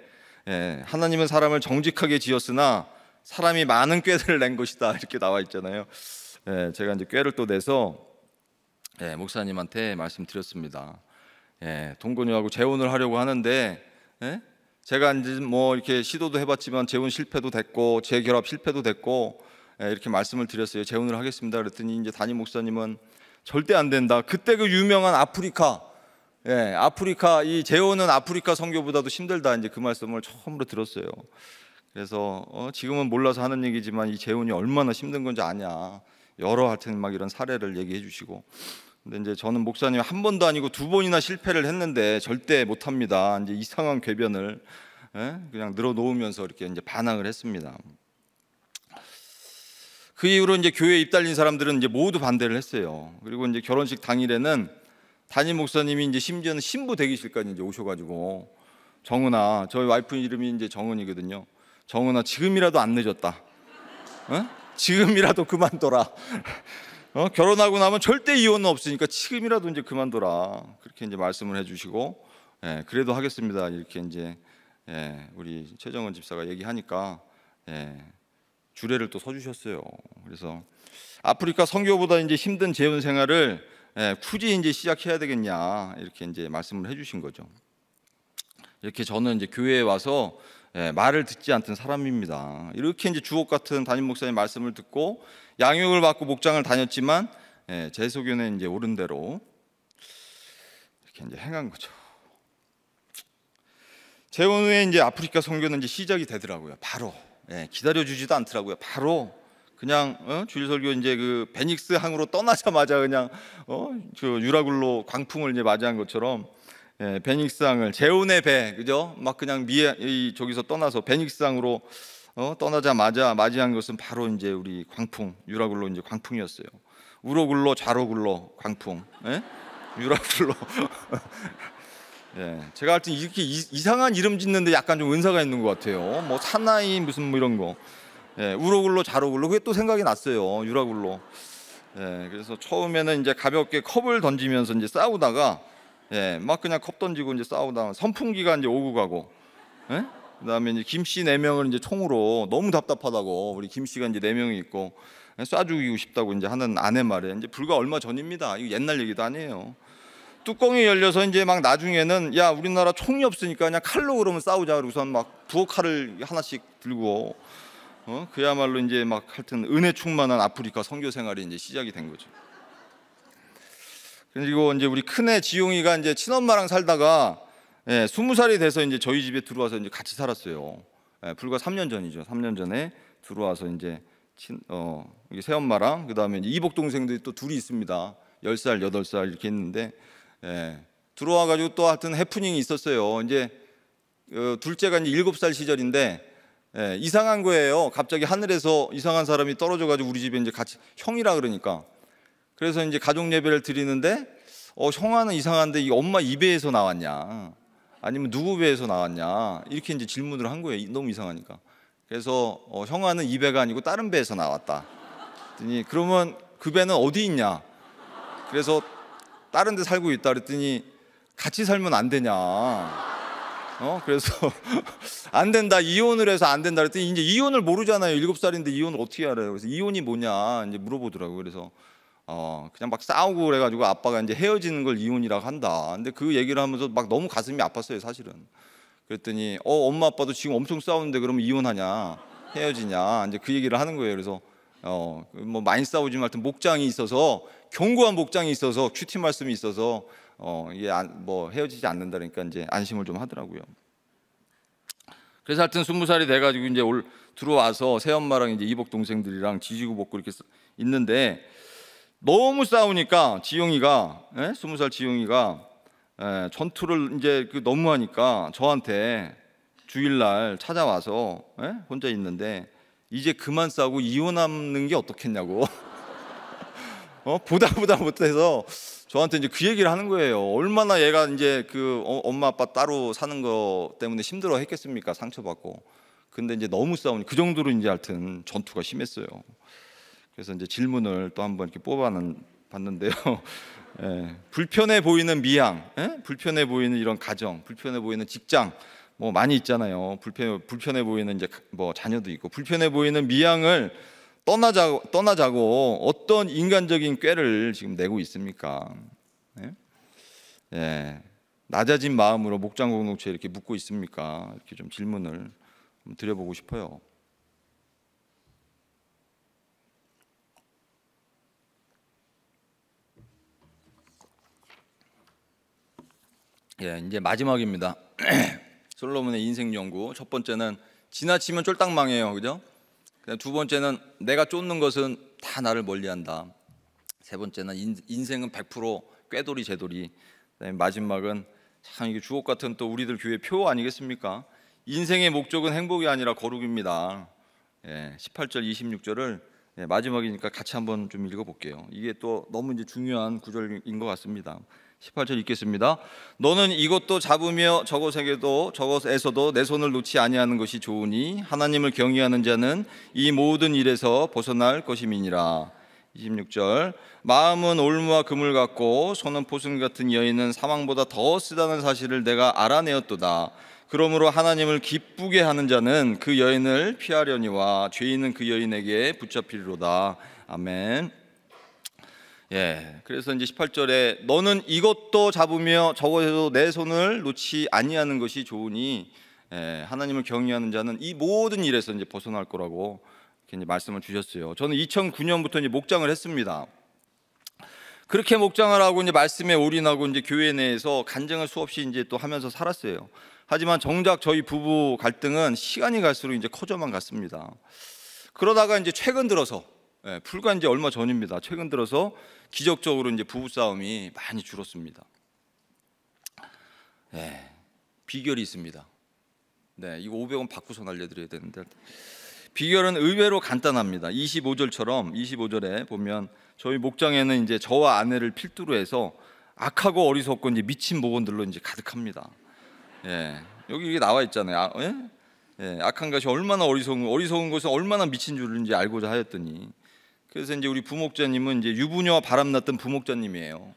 [SPEAKER 1] 하나님은 사람을 정직하게 지었으나 사람이 많은 꾀를 낸 것이다 이렇게 나와 있잖아요. 제가 이제 꾀를 또 내서 목사님한테 말씀드렸습니다. 동거녀하고 재혼을 하려고 하는데 제가 이제 뭐 이렇게 시도도 해봤지만 재혼 실패도 됐고 재결합 실패도 됐고 이렇게 말씀을 드렸어요. 재혼을 하겠습니다. 그랬더니 이제 담임 목사님은 절대 안 된다. 그때 그 유명한 아프리카 이 재혼은 아프리카 선교보다도 힘들다. 이제 그 말씀을 처음으로 들었어요. 그래서 지금은 몰라서 하는 얘기지만 이 재혼이 얼마나 힘든 건지 아냐. 여러 하여튼 막 이런 사례를 얘기해 주시고. 근데 이제 저는 목사님 한 번도 아니고 2번이나 실패를 했는데 절대 못 합니다. 이제 이상한 궤변을 그냥 늘어놓으면서 이렇게 이제 반항을 했습니다. 그 이후로 이제 교회에 입달린 사람들은 이제 모두 반대를 했어요. 그리고 이제 결혼식 당일에는 담임 목사님이 이제 심지어는 신부 대기실까지 이제 오셔가지고 정은아, 저희 와이프 이름이 이제 정은이거든요. 정은아, 지금이라도 안 늦었다. 지금이라도 그만둬라. 결혼하고 나면 절대 이혼은 없으니까 지금이라도 이제 그만둬라. 그렇게 이제 말씀을 해주시고, 그래도 하겠습니다. 이렇게 이제 우리 최정은 집사가 얘기하니까 주례를 또 서주셨어요. 그래서 아프리카 선교보다 이제 힘든 재혼 생활을 굳이 이제 시작해야 되겠냐 이렇게 이제 말씀을 해주신 거죠. 이렇게 저는 이제 교회에 와서 말을 듣지 않던 사람입니다. 이렇게 이제 주옥 같은 담임 목사님 말씀을 듣고 양육을 받고 목장을 다녔지만 제 소견에 이제 옳은 대로 이렇게 이제 행한 거죠. 재혼 후에 이제 아프리카 선교는 이제 시작이 되더라고요. 바로 기다려주지도 않더라고요. 바로 그냥 주일 설교 이제 그 베닉스 항으로 떠나자마자 그냥 그 유라굴로 광풍을 이제 맞이한 것처럼 베닉스 항을 재혼의 배 그죠? 막 그냥 저기서 떠나서 베닉스 항으로 떠나자마자 맞이한 것은 바로 이제 우리 광풍 유라굴로 이제 광풍이었어요. 우로굴로 좌로굴로 광풍 유라굴로 제가 할 때 이렇게 이상한 이름 짓는데 약간 좀 은사가 있는 것 같아요. 뭐 사나이 무슨 뭐 이런 거. 우로굴로 좌로굴로 그게 또 생각이 났어요. 유라굴로. 그래서 처음에는 이제 가볍게 컵을 던지면서 이제 싸우다가 막 그냥 컵 던지고 이제 싸우다가 선풍기가 이제 오고 가고. 그다음에 이제 김씨 4명을 이제 총으로 너무 답답하다고 우리 김씨가 이제 4명이 있고 쏴 죽이고 싶다고 이제 하는 아내 말에 이제 불과 얼마 전입니다. 이거 옛날 얘기도 아니에요. 뚜껑이 열려서 이제 막 나중에는 야 우리나라 총이 없으니까 그냥 칼로 그러면 싸우자 그러고선 막 부엌 칼을 하나씩 들고 그야말로 이제 막 하여튼 은혜 충만한 아프리카 선교 생활이 이제 시작이 된 거죠. 그리고 이제 우리 큰애 지용이가 이제 친엄마랑 살다가 20살이 돼서 이제 저희 집에 들어와서 이제 같이 살았어요. 불과 3년 전이죠. 3년 전에 들어와서 이제 이게 새엄마랑 그다음에 이제 이복 동생들이 또 둘이 있습니다. 10살, 8살 이렇게 있는데 들어와가지고 또 하여튼 해프닝이 있었어요. 이제 둘째가 이제 7살 시절인데 이상한 거예요. 갑자기 하늘에서 이상한 사람이 떨어져가지고 우리 집에 이제 같이 형이라 그러니까 그래서 이제 가족 예배를 드리는데 형아는 이상한데 이 엄마 입에서 나왔냐? 아니면 누구 배에서 나왔냐? 이렇게 이제 질문을 한 거예요. 너무 이상하니까. 그래서 형아는 이 배가 아니고 다른 배에서 나왔다. 그랬더니 그러면 그 배는 어디 있냐? 그래서 다른 데 살고 있다 그랬더니 같이 살면 안 되냐? 그래서 안 된다, 이혼을 해서 안 된다 그랬더니 이제 이혼을 모르잖아요. 7살인데 이혼을 어떻게 알아요? 그래서 이혼이 뭐냐 이제 물어보더라고요. 그래서 그냥 막 싸우고 그래가지고 아빠가 이제 헤어지는 걸 이혼이라고 한다. 근데 그 얘기를 하면서 막 너무 가슴이 아팠어요, 사실은. 그랬더니 엄마 아빠도 지금 엄청 싸우는데 그러면 이혼하냐, 헤어지냐, 이제 그 얘기를 하는 거예요. 그래서 뭐 많이 싸우지만 하여튼 목장이 있어서, 견고한 목장이 있어서, 큐티 말씀이 있어서 이게 뭐 헤어지지 않는다니까 이제 안심을 좀 하더라고요. 그래서 하여튼 20살이 돼가지고 이제 들어와서 새엄마랑 이제 이복 동생들이랑 지지고 볶고 이렇게 있는데 너무 싸우니까 지용이가 20살 지용이가 전투를 이제 너무 하니까 저한테 주일날 찾아와서 혼자 있는데 이제 그만 싸우고 이혼하는 게 어떻겠냐고 보다 못해서 저한테 이제 그 얘기를 하는 거예요. 얼마나 얘가 이제 엄마 아빠 따로 사는 거 때문에 힘들어 했겠습니까? 상처받고. 근데 이제 너무 싸우니 그 정도로 이제 하여튼 전투가 심했어요. 그래서 이제 질문을 또 한번 이렇게 뽑아봤는데요. 불편해 보이는 미양, 불편해 보이는 이런 가정, 불편해 보이는 직장, 뭐 많이 있잖아요. 불편해 보이는 이제 뭐 자녀도 있고, 불편해 보이는 미양을 떠나자고 어떤 인간적인 꾀를 지금 내고 있습니까? 낮아진 마음으로 목장 공동체에 이렇게 묻고 있습니까? 이렇게 좀 질문을 드려보고 싶어요. 이제 마지막입니다. 솔로몬의 인생 연구. 첫 번째는 지나치면 쫄딱 망해요, 그죠? 두 번째는 내가 쫓는 것은 다 나를 멀리한다. 세 번째는 인생은 100% 꾀돌이 제돌이. 마지막은 참 이게 주옥 같은 또 우리들 교회 표 아니겠습니까? 인생의 목적은 행복이 아니라 거룩입니다. 18절 26절을 마지막이니까 같이 한번 좀 읽어볼게요. 이게 또 너무 이제 중요한 구절인 것 같습니다. 18절 읽겠습니다. 너는 이것도 잡으며 저것에서도 내 손을 놓지 아니하는 것이 좋으니 하나님을 경외하는 자는 이 모든 일에서 벗어날 것임이니라. 26절 마음은 올무와 금을 같고 손은 포승 같은 여인은 사망보다 더 쓰다는 사실을 내가 알아내었도다. 그러므로 하나님을 기쁘게 하는 자는 그 여인을 피하려니와 죄인은 그 여인에게 붙잡히리로다. 아멘. 그래서 이제 18절에 너는 이것도 잡으며 저것에도 내 손을 놓지 아니하는 것이 좋으니 하나님을 경외하는 자는 이 모든 일에서 이제 벗어날 거라고 이렇게 이제 말씀을 주셨어요. 저는 2009년부터 이제 목장을 했습니다. 그렇게 목장을 하고 이제 말씀에 올인하고 이제 교회 내에서 간증을 수없이 이제 또 하면서 살았어요. 하지만 정작 저희 부부 갈등은 시간이 갈수록 이제 커져만 갔습니다. 그러다가 이제 최근 들어서 불과 이제 얼마 전입니다. 최근 들어서 기적적으로 이제 부부 싸움이 많이 줄었습니다. 비결이 있습니다. 이거 500원 받고서 알려드려야 되는데 비결은 의외로 간단합니다. 25절에 보면 저희 목장에는 이제 저와 아내를 필두로 해서 악하고 어리석고 이제 미친 목원들로 이제 가득합니다. 여기 이게 나와 있잖아요. 악한 것이 얼마나 어리석은 것은 얼마나 미친 줄인지 알고자 하였더니 그래서 이제 우리 부목자님은 이제 유부녀와 바람났던 부목자님이에요.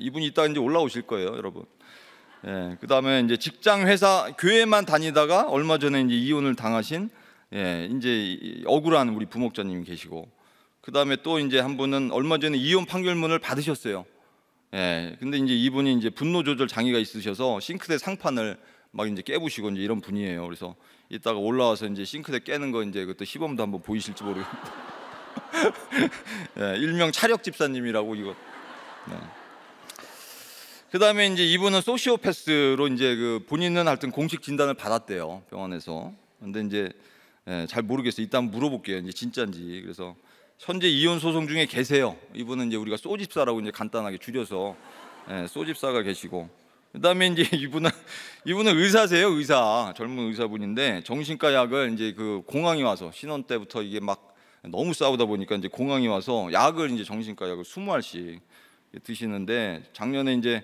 [SPEAKER 1] 이분이 이따 이제 올라오실 거예요, 여러분. 그 다음에 이제 직장, 회사, 교회만 다니다가 얼마 전에 이제 이혼을 당하신 이제 억울한 우리 부목자님이 계시고, 그 다음에 또 이제 한 분은 얼마 전에 이혼 판결문을 받으셨어요. 근데 이제 이분이 이제 분노 조절 장애가 있으셔서 싱크대 상판을 막 이제 깨부시고 이제 이런 분이에요. 그래서 이따가 올라와서 이제 싱크대 깨는 거 이제 그것도 시범도 한번 보이실지 모르겠는데. 일명 차력 집사님이라고 이거. 그 다음에 이제 이분은 소시오패스로 이제 본인은 하여튼 공식 진단을 받았대요, 병원에서. 근데 이제 잘 모르겠어요. 이따 한번 물어볼게요, 이제 진짜인지. 그래서 현재 이혼 소송 중에 계세요. 이분은 이제 우리가 소집사라고 이제 간단하게 줄여서 소집사가 계시고. 그 다음에 이제 이분은 의사세요, 의사. 젊은 의사분인데 정신과 약을 이제 공항에 와서 신혼 때부터 이게 막 너무 싸우다 보니까 이제 공항에 와서 약을 이제 정신과 약을 20알씩 드시는데 작년에 이제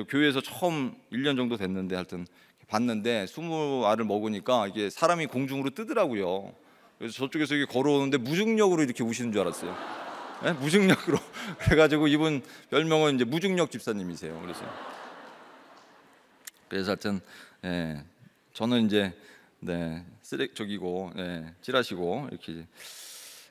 [SPEAKER 1] 교회에서 처음 1년 정도 됐는데 하여튼 봤는데 20알을 먹으니까 이게 사람이 공중으로 뜨더라고요. 그래서 저쪽에서 이게 걸어오는데 무중력으로 이렇게 우시는 줄 알았어요. 네? 무중력으로. 그래가지고 이분 별명은 이제 무중력 집사님이세요. 그래서 하여튼 저는 이제 쓰레기적이고 찌라시고 이렇게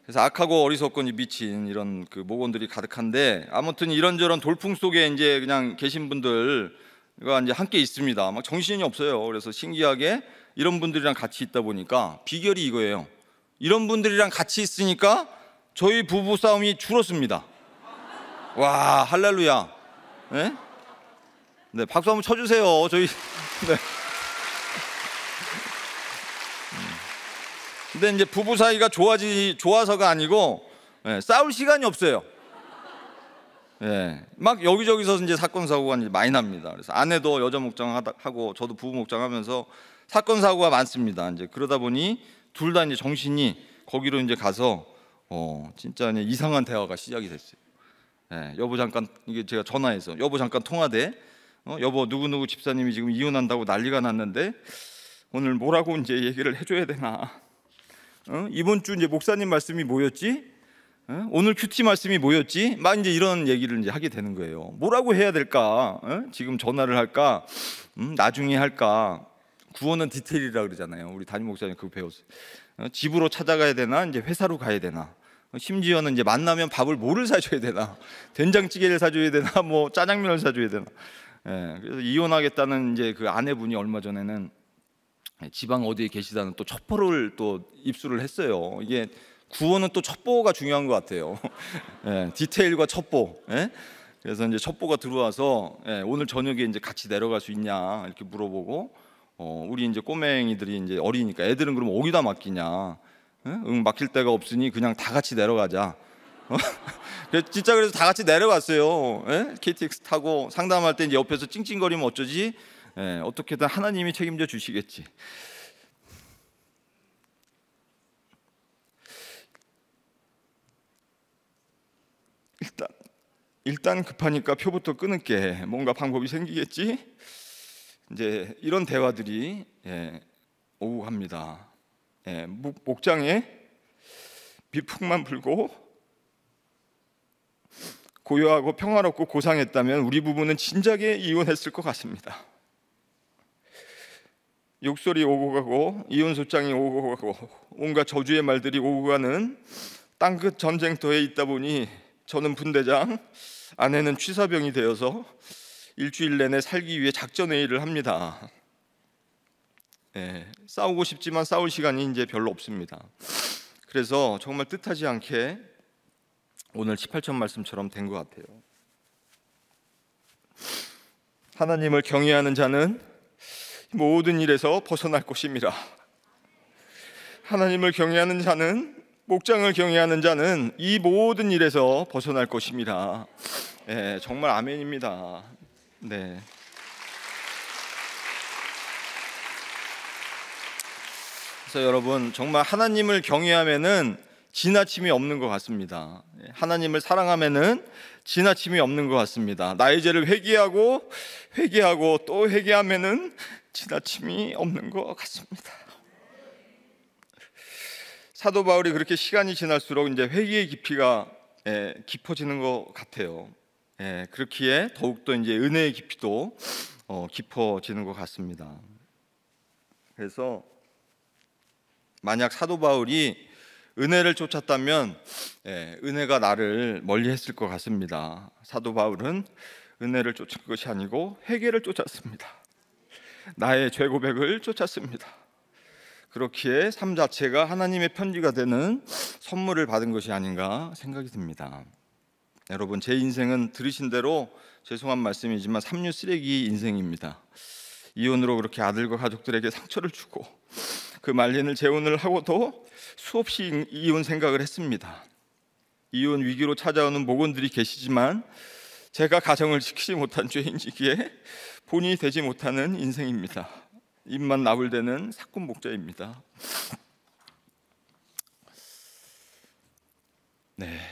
[SPEAKER 1] 그래서 악하고 어리석고 미친 이런 그 목원들이 가득한데 아무튼 이런저런 돌풍 속에 이제 그냥 계신 분들과 이제 함께 있습니다. 막 정신이 없어요. 그래서 신기하게 이런 분들이랑 같이 있다 보니까 비결이 이거예요. 이런 분들이랑 같이 있으니까 저희 부부 싸움이 줄었습니다. 와, 할렐루야. 네, 박수 한번 쳐주세요. 저희. 네. 근데 이제 부부 사이가 좋아서가 아니고 싸울 시간이 없어요. 막 여기저기서 이제 사건 사고가 이제 많이 납니다. 그래서 아내도 여자 목장하고 저도 부부 목장하면서 사건 사고가 많습니다. 이제 그러다 보니 둘 다 이제 정신이 거기로 이제 가서 진짜 이상한 대화가 시작이 됐어요. 여보 잠깐, 이게 제가 전화해서 여보 잠깐 통화돼. 여보 누구누구 집사님이 지금 이혼한다고 난리가 났는데 오늘 뭐라고 이제 얘기를 해줘야 되나? 이번 주 이제 목사님 말씀이 뭐였지? 오늘 큐티 말씀이 뭐였지? 막 이제 이런 얘기를 이제 하게 되는 거예요. 뭐라고 해야 될까? 지금 전화를 할까? 나중에 할까? 구원은 디테일이라 그러잖아요. 우리 담임 목사님 그거 배웠어요. 집으로 찾아가야 되나? 이제 회사로 가야 되나? 심지어는 이제 만나면 밥을 뭐를 사줘야 되나? 된장찌개를 사줘야 되나? 뭐 짜장면을 사줘야 되나? 그래서 이혼하겠다는 이제 그 아내분이 얼마 전에는 지방 어디에 계시다는 또 첩보를 또 입수를 했어요. 이게 구원은 또 첩보가 중요한 것 같아요. 디테일과 첩보. 그래서 이제 첩보가 들어와서 오늘 저녁에 이제 같이 내려갈 수 있냐 이렇게 물어보고 우리 이제 꼬맹이들이 이제 어리니까 애들은 그럼 어디다 맡기냐? 맡길 데가 없으니 그냥 다 같이 내려가자. 진짜 그래서 다 같이 내려갔어요. KTX 타고 상담할 때 이제 옆에서 찡찡거리면 어쩌지? 어떻게든 하나님이 책임져 주시겠지. 일단 급하니까 표부터 끊을게. 뭔가 방법이 생기겠지? 이제 이런 대화들이 오고 갑니다. 목장에 비풍만 불고 고요하고 평화롭고 고상했다면 우리 부부는 진작에 이혼했을 것 같습니다. 욕설이 오고 가고 이혼 소장이 오고 가고 온갖 저주의 말들이 오고 가는 땅끝 전쟁터에 있다 보니 저는 분대장, 아내는 취사병이 되어서 일주일 내내 살기 위해 작전회의를 합니다. 싸우고 싶지만 싸울 시간이 이제 별로 없습니다. 그래서 정말 뜻하지 않게 오늘 18절 말씀처럼 된 것 같아요. 하나님을 경외하는 자는 모든 일에서 벗어날 것임이라. 하나님을 경외하는 자는, 목장을 경외하는 자는 이 모든 일에서 벗어날 것임이라. 정말 아멘입니다. 네. 그래서 여러분 정말 하나님을 경외하면은 지나침이 없는 것 같습니다. 하나님을 사랑하면은 지나침이 없는 것 같습니다. 나의 죄를 회개하고 또 회개하면은 지나침이 없는 것 같습니다. 사도 바울이 그렇게 시간이 지날수록 이제 회개의 깊이가 깊어지는 것 같아요. 그렇기에 더욱더 이제 은혜의 깊이도 깊어지는 것 같습니다. 그래서 만약 사도 바울이 은혜를 쫓았다면 은혜가 나를 멀리했을 것 같습니다. 사도 바울은 은혜를 쫓은 것이 아니고 회개를 쫓았습니다. 나의 죄 고백을 쫓았습니다. 그렇기에 삶 자체가 하나님의 편지가 되는 선물을 받은 것이 아닌가 생각이 듭니다. 여러분 제 인생은 들으신 대로 죄송한 말씀이지만 삼류 쓰레기 인생입니다. 이혼으로 그렇게 아들과 가족들에게 상처를 주고 그 말년을 재혼을 하고도 수없이 이혼 생각을 했습니다. 이혼 위기로 찾아오는 목원들이 계시지만 제가 가정을 지키지 못한 죄인이기에 본인이 되지 못하는 인생입니다. 입만 나불대는 사건 목자입니다.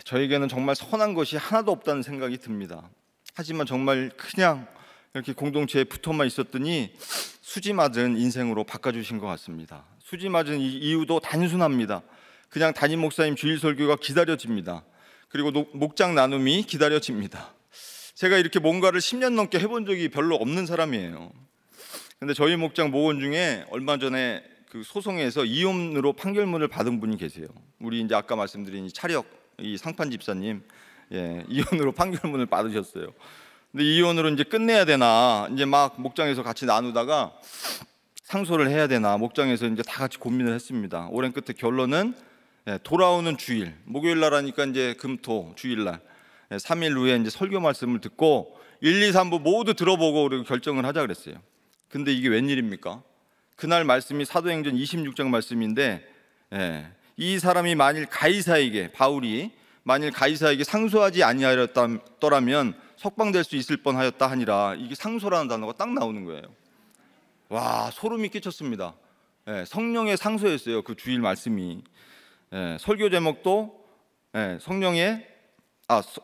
[SPEAKER 1] 저에게는 정말 선한 것이 하나도 없다는 생각이 듭니다. 하지만 정말 그냥 이렇게 공동체에 붙어만 있었더니 수지 맞은 인생으로 바꿔주신 것 같습니다. 수지 맞은 이유도 단순합니다. 그냥 담임 목사님 주일 설교가 기다려집니다. 그리고 목장 나눔이 기다려집니다. 제가 이렇게 뭔가를 10년 넘게 해본 적이 별로 없는 사람이에요. 근데 저희 목장 목원 중에 얼마 전에 그 소송에서 이혼으로 판결문을 받은 분이 계세요. 우리 이제 아까 말씀드린 차력 이 상판 집사님, 이혼으로 판결문을 받으셨어요. 근데 이혼으로 이제 끝내야 되나, 이제 막 목장에서 같이 나누다가 상소를 해야 되나 목장에서 이제 다 같이 고민을 했습니다. 오랜 끝에 결론은 돌아오는 주일, 목요일 날 하니까 이제 금토 주일 날 3일 후에 이제 설교 말씀을 듣고 1, 2, 3부 모두 들어보고 그리고 결정을 하자 그랬어요. 근데 이게 웬일입니까? 그날 말씀이 사도행전 26장 말씀인데, 이 사람이 만일 가이사에게, 바울이 만일 가이사에게 상소하지 아니하였더라면 석방될 수 있을 뻔하였다 하니라. 이게 상소라는 단어가 딱 나오는 거예요. 와, 소름이 끼쳤습니다. 성령의 상소였어요. 그 주일 말씀이. 설교 제목도 성령의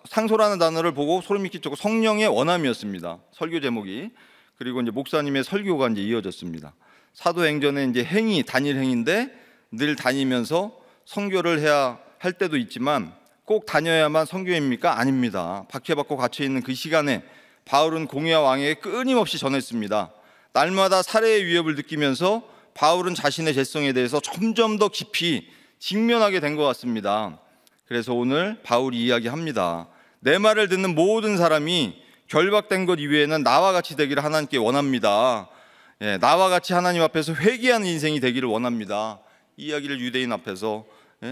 [SPEAKER 1] 상소라는 단어를 보고 소름이 끼쳤고 성령의 원함이었습니다. 설교 제목이. 그리고 이제 목사님의 설교가 이제 이어졌습니다. 사도행전의 이제 행위, 단일 행인데 늘 다니면서 선교를 해야 할 때도 있지만 꼭 다녀야만 선교입니까? 아닙니다. 박해받고 갇혀 있는 그 시간에 바울은 공의와 왕에게 끊임없이 전했습니다. 날마다 살해의 위협을 느끼면서 바울은 자신의 죄성에 대해서 점점 더 깊이 직면하게 된 것 같습니다. 그래서 오늘 바울이 이야기합니다. 내 말을 듣는 모든 사람이 결박된 것 이외에는 나와 같이 되기를 하나님께 원합니다. 나와 같이 하나님 앞에서 회개하는 인생이 되기를 원합니다. 이 이야기를 유대인 앞에서,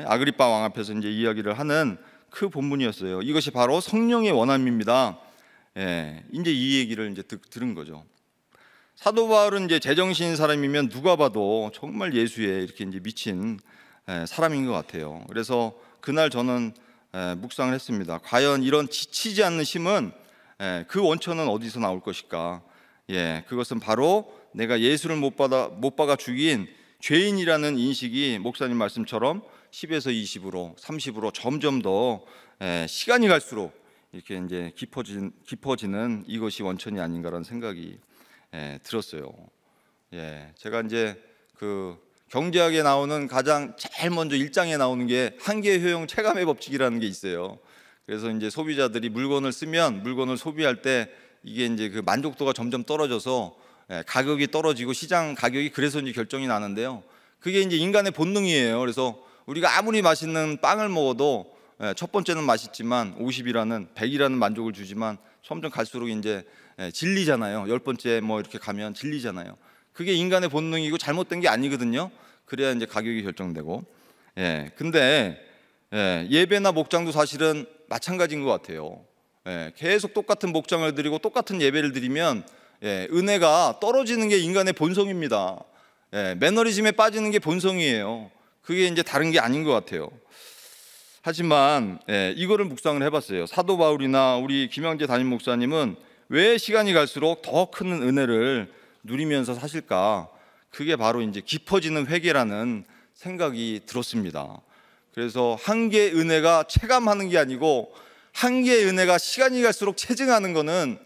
[SPEAKER 1] 아그리빠 왕 앞에서 이제 이야기를 하는 그 본문이었어요. 이것이 바로 성령의 원함입니다. 이제 이 얘기를 이제 들은 거죠. 사도 바울은 이제 제정신인 사람이면 누가 봐도 정말 예수에 이렇게 이제 미친 사람인 것 같아요. 그래서 그날 저는 묵상을 했습니다. 과연 이런 지치지 않는 힘은 그 원천은 어디서 나올 것일까? 그것은 바로 내가 예수를 못 박아 죽인 죄인이라는 인식이 목사님 말씀처럼 10에서 20으로 30으로 점점 더 시간이 갈수록 이렇게 이제 깊어지는 이것이 원천이 아닌가라는 생각이 들었어요. 제가 이제 그 경제학에 나오는 가장 제일 먼저 1장에 나오는 게 한계 효용 체감의 법칙이라는 게 있어요. 그래서 이제 소비자들이 물건을 쓰면 물건을 소비할 때 이게 이제 그 만족도가 점점 떨어져서 가격이 떨어지고 시장 가격이 그래서 이제 결정이 나는데요. 그게 이제 인간의 본능이에요. 그래서 우리가 아무리 맛있는 빵을 먹어도 첫 번째는 맛있지만 50이라는 100이라는 만족을 주지만 점점 갈수록 이제 질리잖아요. 10번째 뭐 이렇게 가면 질리잖아요. 그게 인간의 본능이고 잘못된 게 아니거든요. 그래야 이제 가격이 결정되고. 근데 예배나 목장도 사실은 마찬가지인 것 같아요. 계속 똑같은 목장을 드리고 똑같은 예배를 드리면 은혜가 떨어지는 게 인간의 본성입니다. 매너리즘에 빠지는 게 본성이에요. 그게 이제 다른 게 아닌 것 같아요. 하지만 이거를 묵상을 해봤어요. 사도 바울이나 우리 김영재 담임 목사님은 왜 시간이 갈수록 더 큰 은혜를 누리면서 사실까? 그게 바로 이제 깊어지는 회개라는 생각이 들었습니다. 그래서 한계의 은혜가 체감하는 게 아니고 한계의 은혜가 시간이 갈수록 체증하는 거는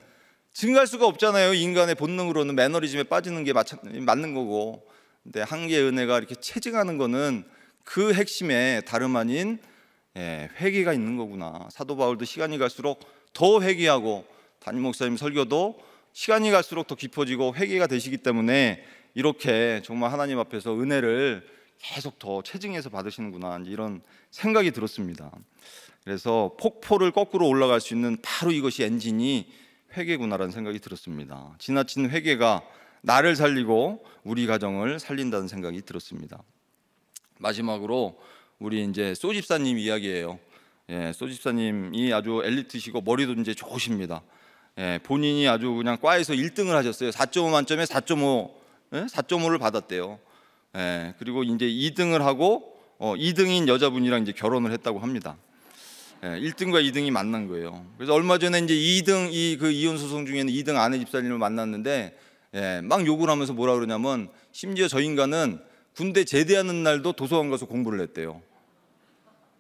[SPEAKER 1] 증가할 수가 없잖아요. 인간의 본능으로는 매너리즘에 빠지는 게 맞는 거고. 근데 한계의 은혜가 이렇게 체증하는 거는 그 핵심에 다름 아닌 회개가 있는 거구나. 사도 바울도 시간이 갈수록 더 회개하고 담임 목사님 설교도 시간이 갈수록 더 깊어지고 회개가 되시기 때문에 이렇게 정말 하나님 앞에서 은혜를 계속 더 체증해서 받으시는구나, 이런 생각이 들었습니다. 그래서 폭포를 거꾸로 올라갈 수 있는 바로 이것이 엔진이 회개구나라는 생각이 들었습니다. 지나친 회개가 나를 살리고 우리 가정을 살린다는 생각이 들었습니다. 마지막으로 우리 이제 소 집사님 이야기예요. 소 집사님이 아주 엘리트시고 머리도 이제 좋으십니다. 본인이 아주 그냥 과에서 1등을 하셨어요. 4.5 만점에 4.5를 받았대요. 그리고 이제 2등을 하고 2등인 여자분이랑 이제 결혼을 했다고 합니다. 1등과 2등이 만난 거예요. 그래서 얼마 전에 이제 2등 그 이혼 소송 중에는 2등 아내 집사님을 만났는데 막 욕을 하면서 뭐라 그러냐면 심지어 저 인간은 군대 제대하는 날도 도서관 가서 공부를 했대요.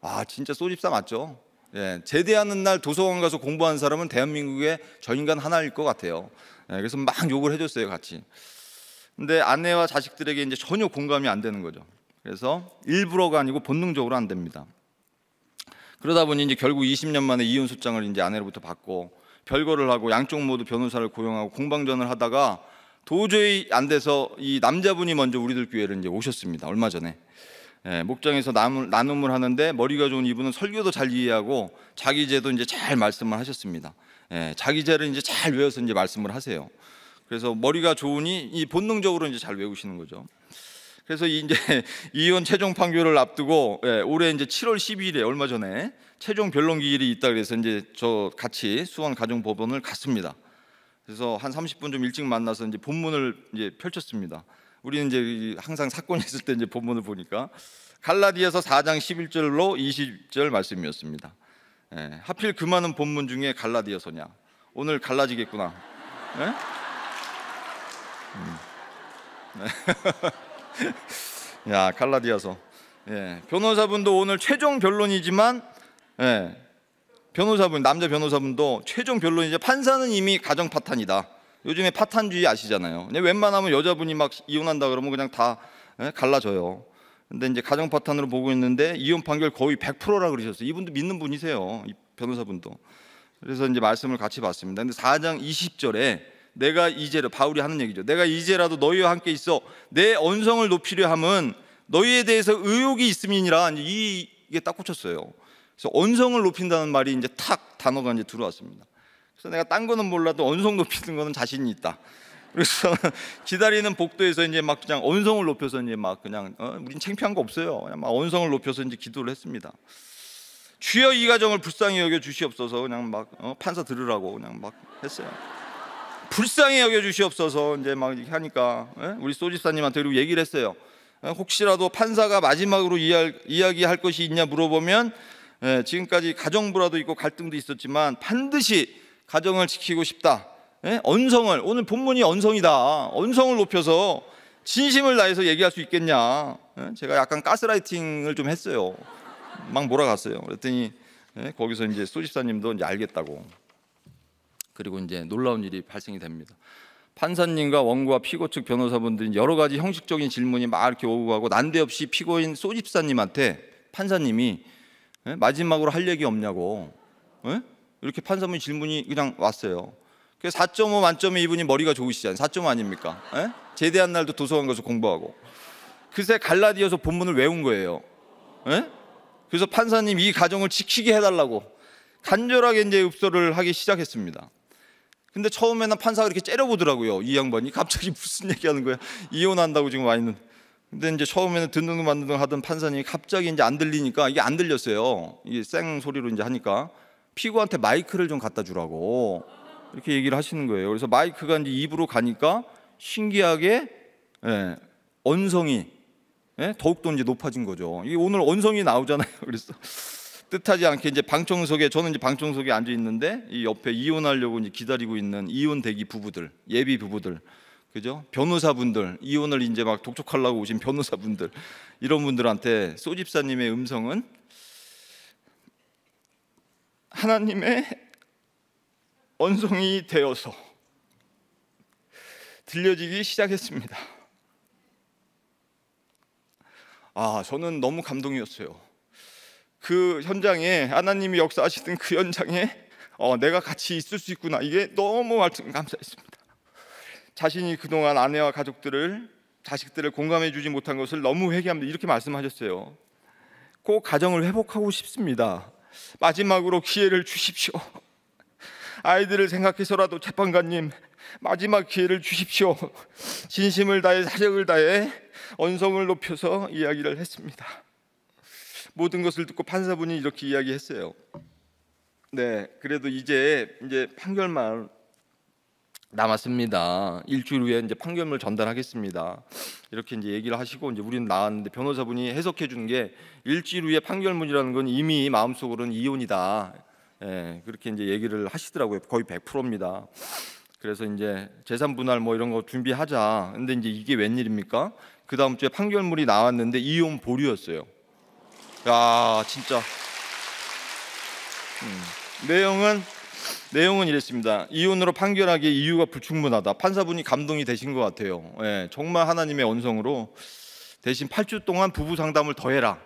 [SPEAKER 1] 아, 진짜 소 집사 맞죠? 예, 제대하는 날 도서관 가서 공부하는 사람은 대한민국의 저 인간 하나일 것 같아요. 예, 그래서 막 욕을 해줬어요, 같이. 근데 아내와 자식들에게 이제 전혀 공감이 안 되는 거죠. 그래서 일부러가 아니고 본능적으로 안 됩니다. 그러다 보니 이제 결국 20년 만에 이혼 소장을 이제 아내로부터 받고 별거를 하고 양쪽 모두 변호사를 고용하고 공방전을 하다가 도저히 안 돼서 이 남자분이 먼저 우리들 교회를 이제 오셨습니다. 얼마 전에. 예, 목장에서 나눔을 하는데 머리가 좋은 이분은 설교도 잘 이해하고 자기제도 이제 잘 말씀을 하셨습니다. 예, 자기제를 이제 잘 외워서 이제 말씀을 하세요. 그래서 머리가 좋으니 이 본능적으로 이제 잘 외우시는 거죠. 그래서 이제 이혼 최종 판결을 앞두고 올해 이제 7월 12일에 얼마 전에 최종 변론 기일이 있다 그래서 이제 저 같이 수원 가정법원을 갔습니다. 그래서 한 30분 좀 일찍 만나서 이제 본문을 이제 펼쳤습니다. 우리는 이제 항상 사건이 있을 때 이제 본문을 보니까 갈라디아서 4장 11절로 20절 말씀이었습니다. 하필 그 많은 본문 중에 갈라디아서냐? 오늘 갈라지겠구나. 야, 갈라디아서. 변호사분도 오늘 최종 변론이지만 변호사분, 남자 변호사분도 최종 변론이자 판사는 이미 가정 파탄이다. 요즘에 파탄주의 아시잖아요. 웬만하면 여자분이 막 이혼한다 그러면 그냥 다 갈라져요. 근데 이제 가정 파탄으로 보고 있는데 이혼 판결 거의 100%라 그러셨어요. 이분도 믿는 분이세요, 이 변호사분도. 그래서 이제 말씀을 같이 봤습니다. 근데 4장 20절에 내가 이제라, 바울이 하는 얘기죠. 내가 이제라도 너희와 함께 있어 내 언성을 높이려 함은 너희에 대해서 의욕이 있음이니라. 이게 딱 꽂혔어요. 그래서 언성을 높인다는 말이 이제 탁 단어가 이제 들어왔습니다. 그래서 내가 딴 거는 몰라도 언성 높이는 거는 자신이 있다. 그래서 기다리는 복도에서 이제 막 그냥 언성을 높여서 이제 막 그냥 우린 창피한 거 없어요. 그냥 막 언성을 높여서 이제 기도를 했습니다. 주여 이 가정을 불쌍히 여겨 주시옵소서. 그냥 막 판사 들으라고 그냥 막 했어요. 불쌍히 여겨 주시옵소서. 이제 막 이렇게 하니까 우리 소집사님한테 그리고 얘기를 했어요. 혹시라도 판사가 마지막으로 이야기할 것이 있냐 물어보면 지금까지 가정부라도 있고 갈등도 있었지만 반드시 가정을 지키고 싶다. 언성을, 오늘 본문이 언성이다. 언성을 높여서 진심을 다해서 얘기할 수 있겠냐. 제가 약간 가스라이팅을 좀 했어요. 막 몰아갔어요. 그랬더니 거기서 이제 소집사님도 이제 알겠다고. 그리고 이제 놀라운 일이 발생이 됩니다. 판사님과 원고와 피고 측 변호사분들이 여러 가지 형식적인 질문이 막 이렇게 오고 가고 난데없이 피고인 소집사님한테 판사님이 마지막으로 할 얘기 없냐고 이렇게 판사분 질문이 그냥 왔어요. 그래서 4.5 만점에 이분이 머리가 좋으시잖아요. 4.5 아닙니까? 제대한 날도 도서관 가서 공부하고 그새 갈라디아서 본문을 외운 거예요. 그래서 판사님 이 가정을 지키게 해달라고 간절하게 이제 읍소를 하기 시작했습니다. 근데 처음에는 판사가 이렇게 째려보더라고요. 이 양반이 갑자기 무슨 얘기하는 거야? 이혼한다고 지금 와 있는. 근데 이제 처음에는 듣는 둥 맞는 둥 하던 판사님이 갑자기 이제 안 들리니까 이게 안 들렸어요. 이게 쌩 소리로 이제 하니까 피고한테 마이크를 좀 갖다 주라고 이렇게 얘기를 하시는 거예요. 그래서 마이크가 이제 입으로 가니까 신기하게 언성이 더욱더 이제 높아진 거죠. 이게 오늘 언성이 나오잖아요. 그래서 뜻하지 않게 이제 방청석에 저는 이제 방청석에 앉아 있는데 이 옆에 이혼하려고 이제 기다리고 있는 이혼 대기 부부들, 예비 부부들, 그죠? 변호사분들, 이혼을 이제 막 독촉하려고 오신 변호사분들 이런 분들한테 소집사님의 음성은 하나님의 언성이 되어서 들려지기 시작했습니다. 저는 너무 감동이었어요. 그 현장에 하나님이 역사하시던 그 현장에 내가 같이 있을 수 있구나. 이게 너무 감사했습니다. 자신이 그동안 아내와 가족들을 자식들을 공감해 주지 못한 것을 너무 회개합니다. 이렇게 말씀하셨어요. 꼭 가정을 회복하고 싶습니다. 마지막으로 기회를 주십시오. 아이들을 생각해서라도 재판관님 마지막 기회를 주십시오. 진심을 다해 사력을 다해 언성을 높여서 이야기를 했습니다. 모든 것을 듣고 판사분이 이렇게 이야기했어요. 그래도 이제 판결만 남았습니다. 일주일 후에 이제 판결문을 전달하겠습니다. 이렇게 이제 얘기를 하시고 이제 우리는 나왔는데 변호사분이 해석해 주는 게 일주일 후에 판결문이라는 건 이미 마음속으로는 이혼이다. 그렇게 이제 얘기를 하시더라고요. 거의 100%입니다. 그래서 이제 재산 분할 뭐 이런 거 준비하자. 근데 이제 이게 웬일입니까? 그 다음 주에 판결문이 나왔는데 이혼 보류였어요. 야, 진짜 내용은 이랬습니다. 이혼으로 판결하기에 이유가 불충분하다. 판사분이 감동이 되신 것 같아요. 예, 정말 하나님의 언성으로 대신 8주 동안 부부 상담을 더 해라.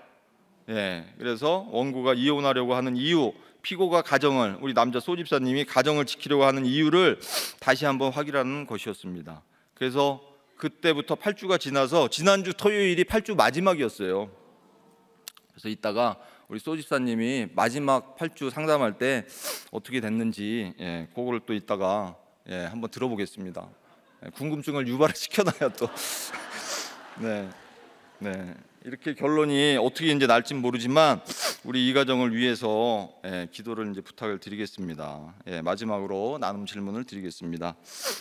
[SPEAKER 1] 예, 그래서 원고가 이혼하려고 하는 이유, 피고가 가정을, 우리 남자 소집사님이 가정을 지키려고 하는 이유를 다시 한번 확인하는 것이었습니다. 그래서 그때부터 8주가 지나서 지난주 토요일이 8주 마지막이었어요. 그래서 이따가 우리 소집사님이 마지막 8주 상담할 때 어떻게 됐는지, 그거를 또 이따가 한번 들어보겠습니다. 궁금증을 유발을 시켜놔야 또 네, 이렇게 결론이 어떻게 이제 날진 모르지만 우리 이 가정을 위해서 기도를 이제 부탁을 드리겠습니다. 마지막으로 나눔 질문을 드리겠습니다.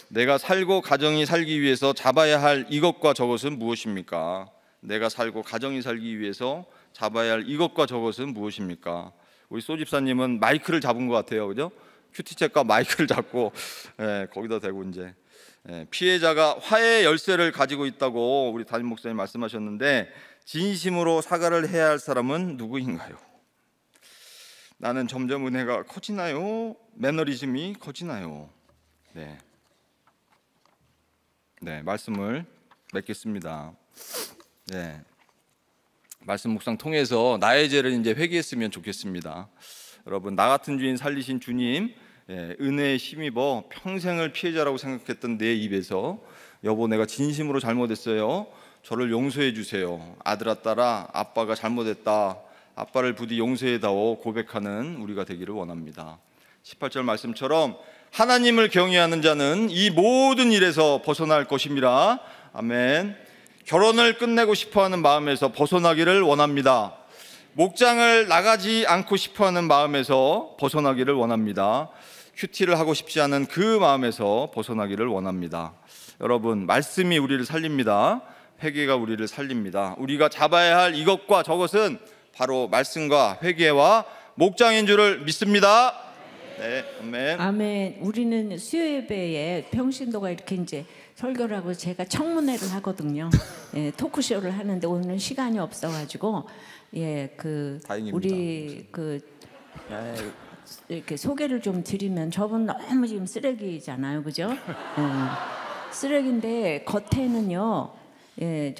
[SPEAKER 1] 내가 살고 가정이 살기 위해서 잡아야 할 이것과 저것은 무엇입니까? 내가 살고 가정이 살기 위해서 잡아야 할 이것과 저것은 무엇입니까? 우리 소집사님은 마이크를 잡은 것 같아요, 그죠? 큐티책과 마이크를 잡고 거기다 대고 이제 피해자가 화해의 열쇠를 가지고 있다고 우리 담임 목사님 말씀하셨는데 진심으로 사과를 해야 할 사람은 누구인가요? 나는 점점 은혜가 커지나요? 매너리즘이 커지나요? 네, 말씀을 맺겠습니다. 네, 말씀 묵상 통해서 나의 죄를 이제 회개했으면 좋겠습니다. 여러분, 나 같은 죄인 살리신 주님, 은혜에 힘입어 평생을 피해자라고 생각했던 내 입에서 여보 내가 진심으로 잘못했어요, 저를 용서해 주세요, 아들아 딸아 아빠가 잘못했다, 아빠를 부디 용서해다오 고백하는 우리가 되기를 원합니다. 18절 말씀처럼 하나님을 경외하는 자는 이 모든 일에서 벗어날 것임이라. 아멘. 결혼을 끝내고 싶어하는 마음에서 벗어나기를 원합니다. 목장을 나가지 않고 싶어하는 마음에서 벗어나기를 원합니다. 큐티를 하고 싶지 않은 그 마음에서 벗어나기를 원합니다. 여러분, 말씀이 우리를 살립니다. 회개가 우리를 살립니다. 우리가 잡아야 할 이것과 저것은 바로 말씀과 회개와 목장인 줄을 믿습니다. 네, 아멘.
[SPEAKER 2] 아멘. 우리는 수요예배에 평신도가 이렇게 이제 설교를 하고 제가 청문회를 하거든요. 토크쇼를 하는데 오늘 시간이 없어가지고
[SPEAKER 1] 다행입니다.
[SPEAKER 2] 우리 이렇게 소개를 좀 드리면 저분 너무 지금 쓰레기잖아요, 그죠? 쓰레기인데 겉에는요.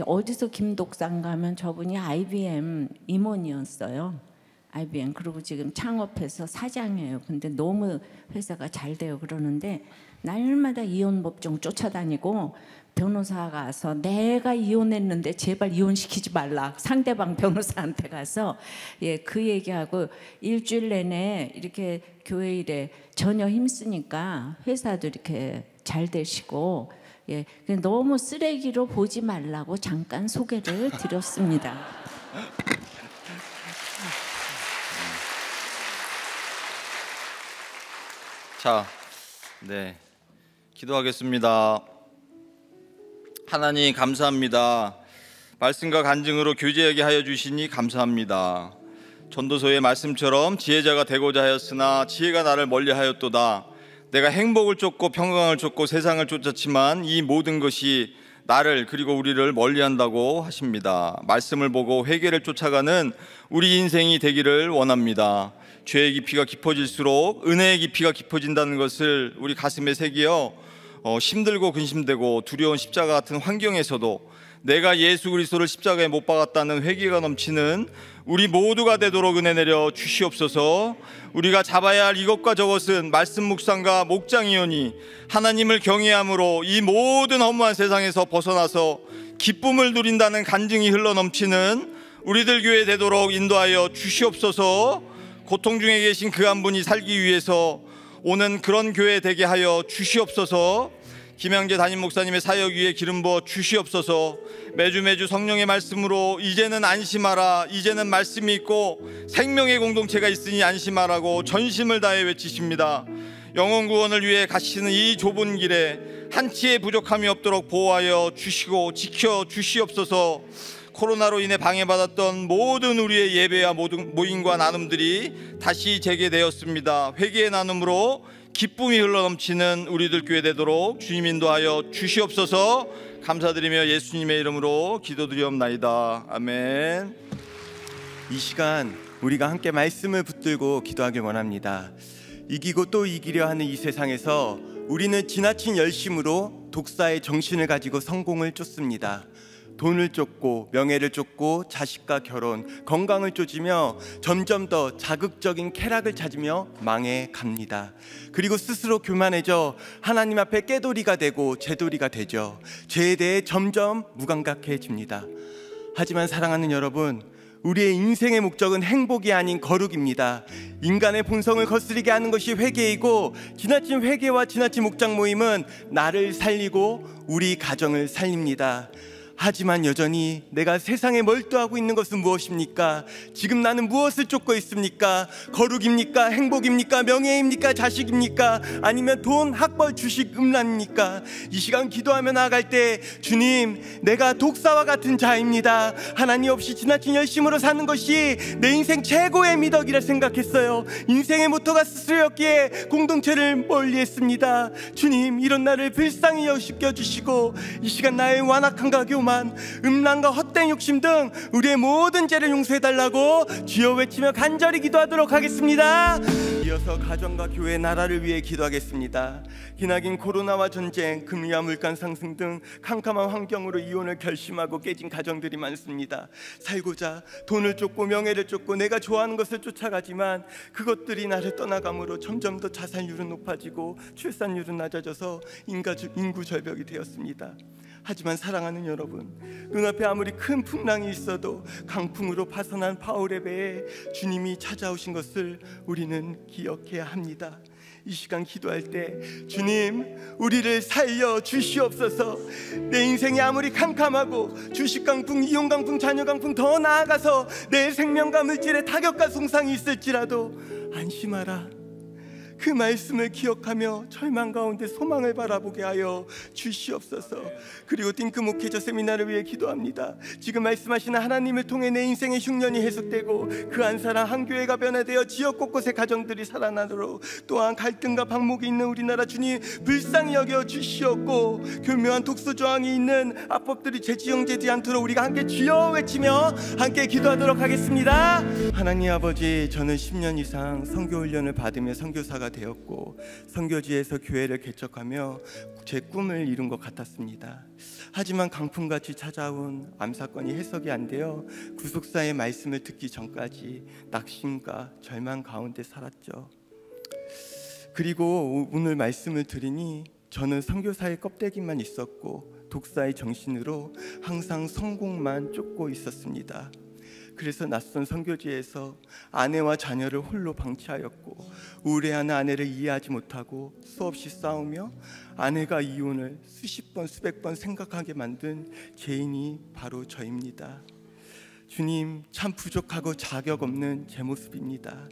[SPEAKER 2] 어디서 김독상 가면 저분이 IBM 임원이었어요. IBM. 그리고 지금 창업해서 사장이에요. 근데 너무 회사가 잘 돼요. 그러는데 날마다 이혼 법정 쫓아다니고 변호사가 와서 내가 이혼했는데 제발 이혼시키지 말라. 상대방 변호사한테 가서 그 얘기하고 일주일 내내 이렇게 교회 일에 전혀 힘쓰니까 회사도 이렇게 잘 되시고 너무 쓰레기로 보지 말라고 잠깐 소개를 드렸습니다.
[SPEAKER 1] 자, 기도하겠습니다. 하나님 감사합니다. 말씀과 간증으로 교제하게 하여 주시니 감사합니다. 전도서의 말씀처럼 지혜자가 되고자 하였으나 지혜가 나를 멀리하였도다. 내가 행복을 쫓고 평강을 쫓고 세상을 쫓았지만 이 모든 것이 나를 그리고 우리를 멀리한다고 하십니다. 말씀을 보고 회개를 쫓아가는 우리 인생이 되기를 원합니다. 죄의 깊이가 깊어질수록 은혜의 깊이가 깊어진다는 것을 우리 가슴에 새기어 힘들고 근심되고 두려운 십자가 같은 환경에서도 내가 예수 그리스도를 십자가에 못 박았다는 회개가 넘치는 우리 모두가 되도록 은혜 내려 주시옵소서. 우리가 잡아야 할 이것과 저것은 말씀 묵상과 목장이오니 하나님을 경외함으로 이 모든 허무한 세상에서 벗어나서 기쁨을 누린다는 간증이 흘러넘치는 우리들 교회 되도록 인도하여 주시옵소서. 고통 중에 계신 그 한 분이 살기 위해서 오는 그런 교회 되게 하여 주시옵소서. 김양재 담임 목사님의 사역 위에 기름 부어 주시옵소서. 매주 성령의 말씀으로 이제는 안심하라, 이제는 말씀이 있고 생명의 공동체가 있으니 안심하라고 전심을 다해 외치십니다. 영혼 구원을 위해 가시는 이 좁은 길에 한치의 부족함이 없도록 보호하여 주시고 지켜 주시옵소서. 코로나로 인해 방해받았던 모든 우리의 예배와 모든 모임과 나눔들이 다시 재개되었습니다. 회개의 나눔으로 기쁨이 흘러넘치는 우리들 교회 되도록 주님 인도하여 주시옵소서. 감사드리며 예수님의 이름으로 기도드리옵나이다. 아멘.
[SPEAKER 3] 이 시간 우리가 함께 말씀을 붙들고 기도하길 원합니다. 이기고 또 이기려 하는 이 세상에서 우리는 지나친 열심으로 독사의 정신을 가지고 성공을 쫓습니다. 돈을 쫓고 명예를 쫓고 자식과 결혼, 건강을 쫓으며 점점 더 자극적인 쾌락을 찾으며 망해 갑니다. 그리고 스스로 교만해져 하나님 앞에 깨돌이가 되고 재돌이가 되죠. 죄에 대해 점점 무감각해집니다. 하지만 사랑하는 여러분, 우리의 인생의 목적은 행복이 아닌 거룩입니다. 인간의 본성을 거스르게 하는 것이 회개이고, 지나친 회개와 지나친 목장 모임은 나를 살리고 우리 가정을 살립니다. 하지만 여전히 내가 세상에 몰두하고 있는 것은 무엇입니까? 지금 나는 무엇을 쫓고 있습니까? 거룩입니까? 행복입니까? 명예입니까? 자식입니까? 아니면 돈, 학벌, 주식, 음란입니까? 이 시간 기도하며 나아갈 때, 주님, 내가 독사와 같은 자입니다. 하나님 없이 지나친 열심으로 사는 것이 내 인생 최고의 미덕이라 생각했어요. 인생의 모토가 스스로였기에 공동체를 멀리했습니다. 주님, 이런 나를 불쌍히 여겨주시고 이 시간 나의 완악함과 교만, 음란과 헛된 욕심 등 우리의 모든 죄를 용서해달라고 주여 외치며 간절히 기도하도록 하겠습니다. 이어서 가정과 교회, 나라를 위해 기도하겠습니다. 기나긴 코로나와 전쟁, 금리와 물가 상승 등 캄캄한 환경으로 이혼을 결심하고 깨진 가정들이 많습니다. 살고자 돈을 쫓고 명예를 쫓고 내가 좋아하는 것을 쫓아가지만 그것들이 나를 떠나감으로 점점 더 자살률은 높아지고 출산율은 낮아져서 인구 절벽이 되었습니다. 하지만 사랑하는 여러분, 눈앞에 아무리 큰 풍랑이 있어도 강풍으로 파선한 바울의 배에 주님이 찾아오신 것을 우리는 기억해야 합니다. 이 시간 기도할 때, 주님, 우리를 살려 주시옵소서. 내 인생이 아무리 캄캄하고 주식 강풍, 이혼 강풍, 자녀 강풍, 더 나아가서 내 생명과 물질에 타격과 손상이 있을지라도 안심하라. 그 말씀을 기억하며 절망 가운데 소망을 바라보게 하여 주시옵소서. 그리고 띵크목회저 세미나를 위해 기도합니다. 지금 말씀하시는 하나님을 통해 내 인생의 흉년이 해석되고 그 한 사람 한 교회가 변화되어 지역 곳곳의 가정들이 살아나도록, 또한 갈등과 방목이 있는 우리나라 주님 불쌍히 여겨 주시옵고, 교묘한 독소 조항이 있는 합법들이 재지정되지 않도록 우리가 함께 주여 외치며 함께 기도하도록 하겠습니다. 하나님 아버지, 저는 10년 이상 선교훈련을 받으며 선교사가 되었고 선교지에서 교회를 개척하며 제 꿈을 이룬 것 같았습니다. 하지만 강풍같이 찾아온 암사건이 해석이 안 되어 구속사의 말씀을 듣기 전까지 낙심과 절망 가운데 살았죠. 그리고 오늘 말씀을 들으니 저는 선교사의 껍데기만 있었고 독사의 정신으로 항상 성공만 쫓고 있었습니다. 그래서 낯선 선교지에서 아내와 자녀를 홀로 방치하였고 우울해하는 아내를 이해하지 못하고 수없이 싸우며 아내가 이혼을 수십 번 수백 번 생각하게 만든 죄인이 바로 저입니다. 주님, 참 부족하고 자격 없는 제 모습입니다.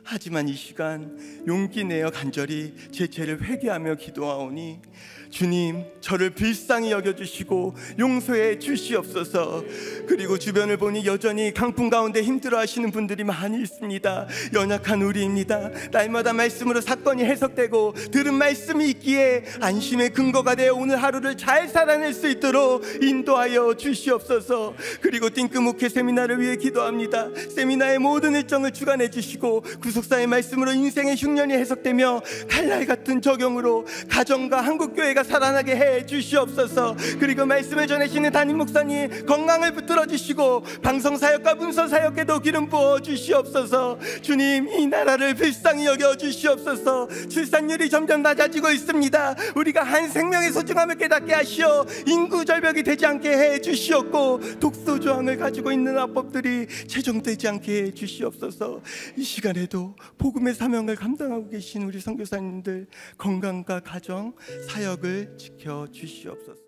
[SPEAKER 3] 하지만 이 시간 용기 내어 간절히 제 죄를 회개하며 기도하오니 주님, 저를 불쌍히 여겨주시고 용서해 주시옵소서. 그리고 주변을 보니 여전히 강풍 가운데 힘들어하시는 분들이 많이 있습니다. 연약한 우리입니다. 날마다 말씀으로 사건이 해석되고 들은 말씀이 있기에 안심의 근거가 되어 오늘 하루를 잘 살아낼 수 있도록 인도하여 주시옵소서. 그리고 띵크목회 세미나를 위해 기도합니다. 세미나의 모든 일정을 주관해 주시고 구속사의 말씀으로 인생의 흉년이 해석되며 칼날 같은 적용으로 가정과 한국교회가 살아나게 해 주시옵소서. 그리고 말씀을 전해주시는 담임 목사님 건강을 붙들어 주시고 방송사역과 문서사역에도 기름 부어 주시옵소서. 주님, 이 나라를 불쌍히 여겨 주시옵소서. 출산율이 점점 낮아지고 있습니다. 우리가 한 생명의 소중함을 깨닫게 하시어 인구 절벽이 되지 않게 해 주시옵고 독소 조항을 가지고 있는 합법들이 최종되지 않게 해 주시옵소서. 이 시간에도 복음의 사명을 감당하고 계신 우리 선교사님들 건강과 가정, 사역을 지켜 주시옵소서.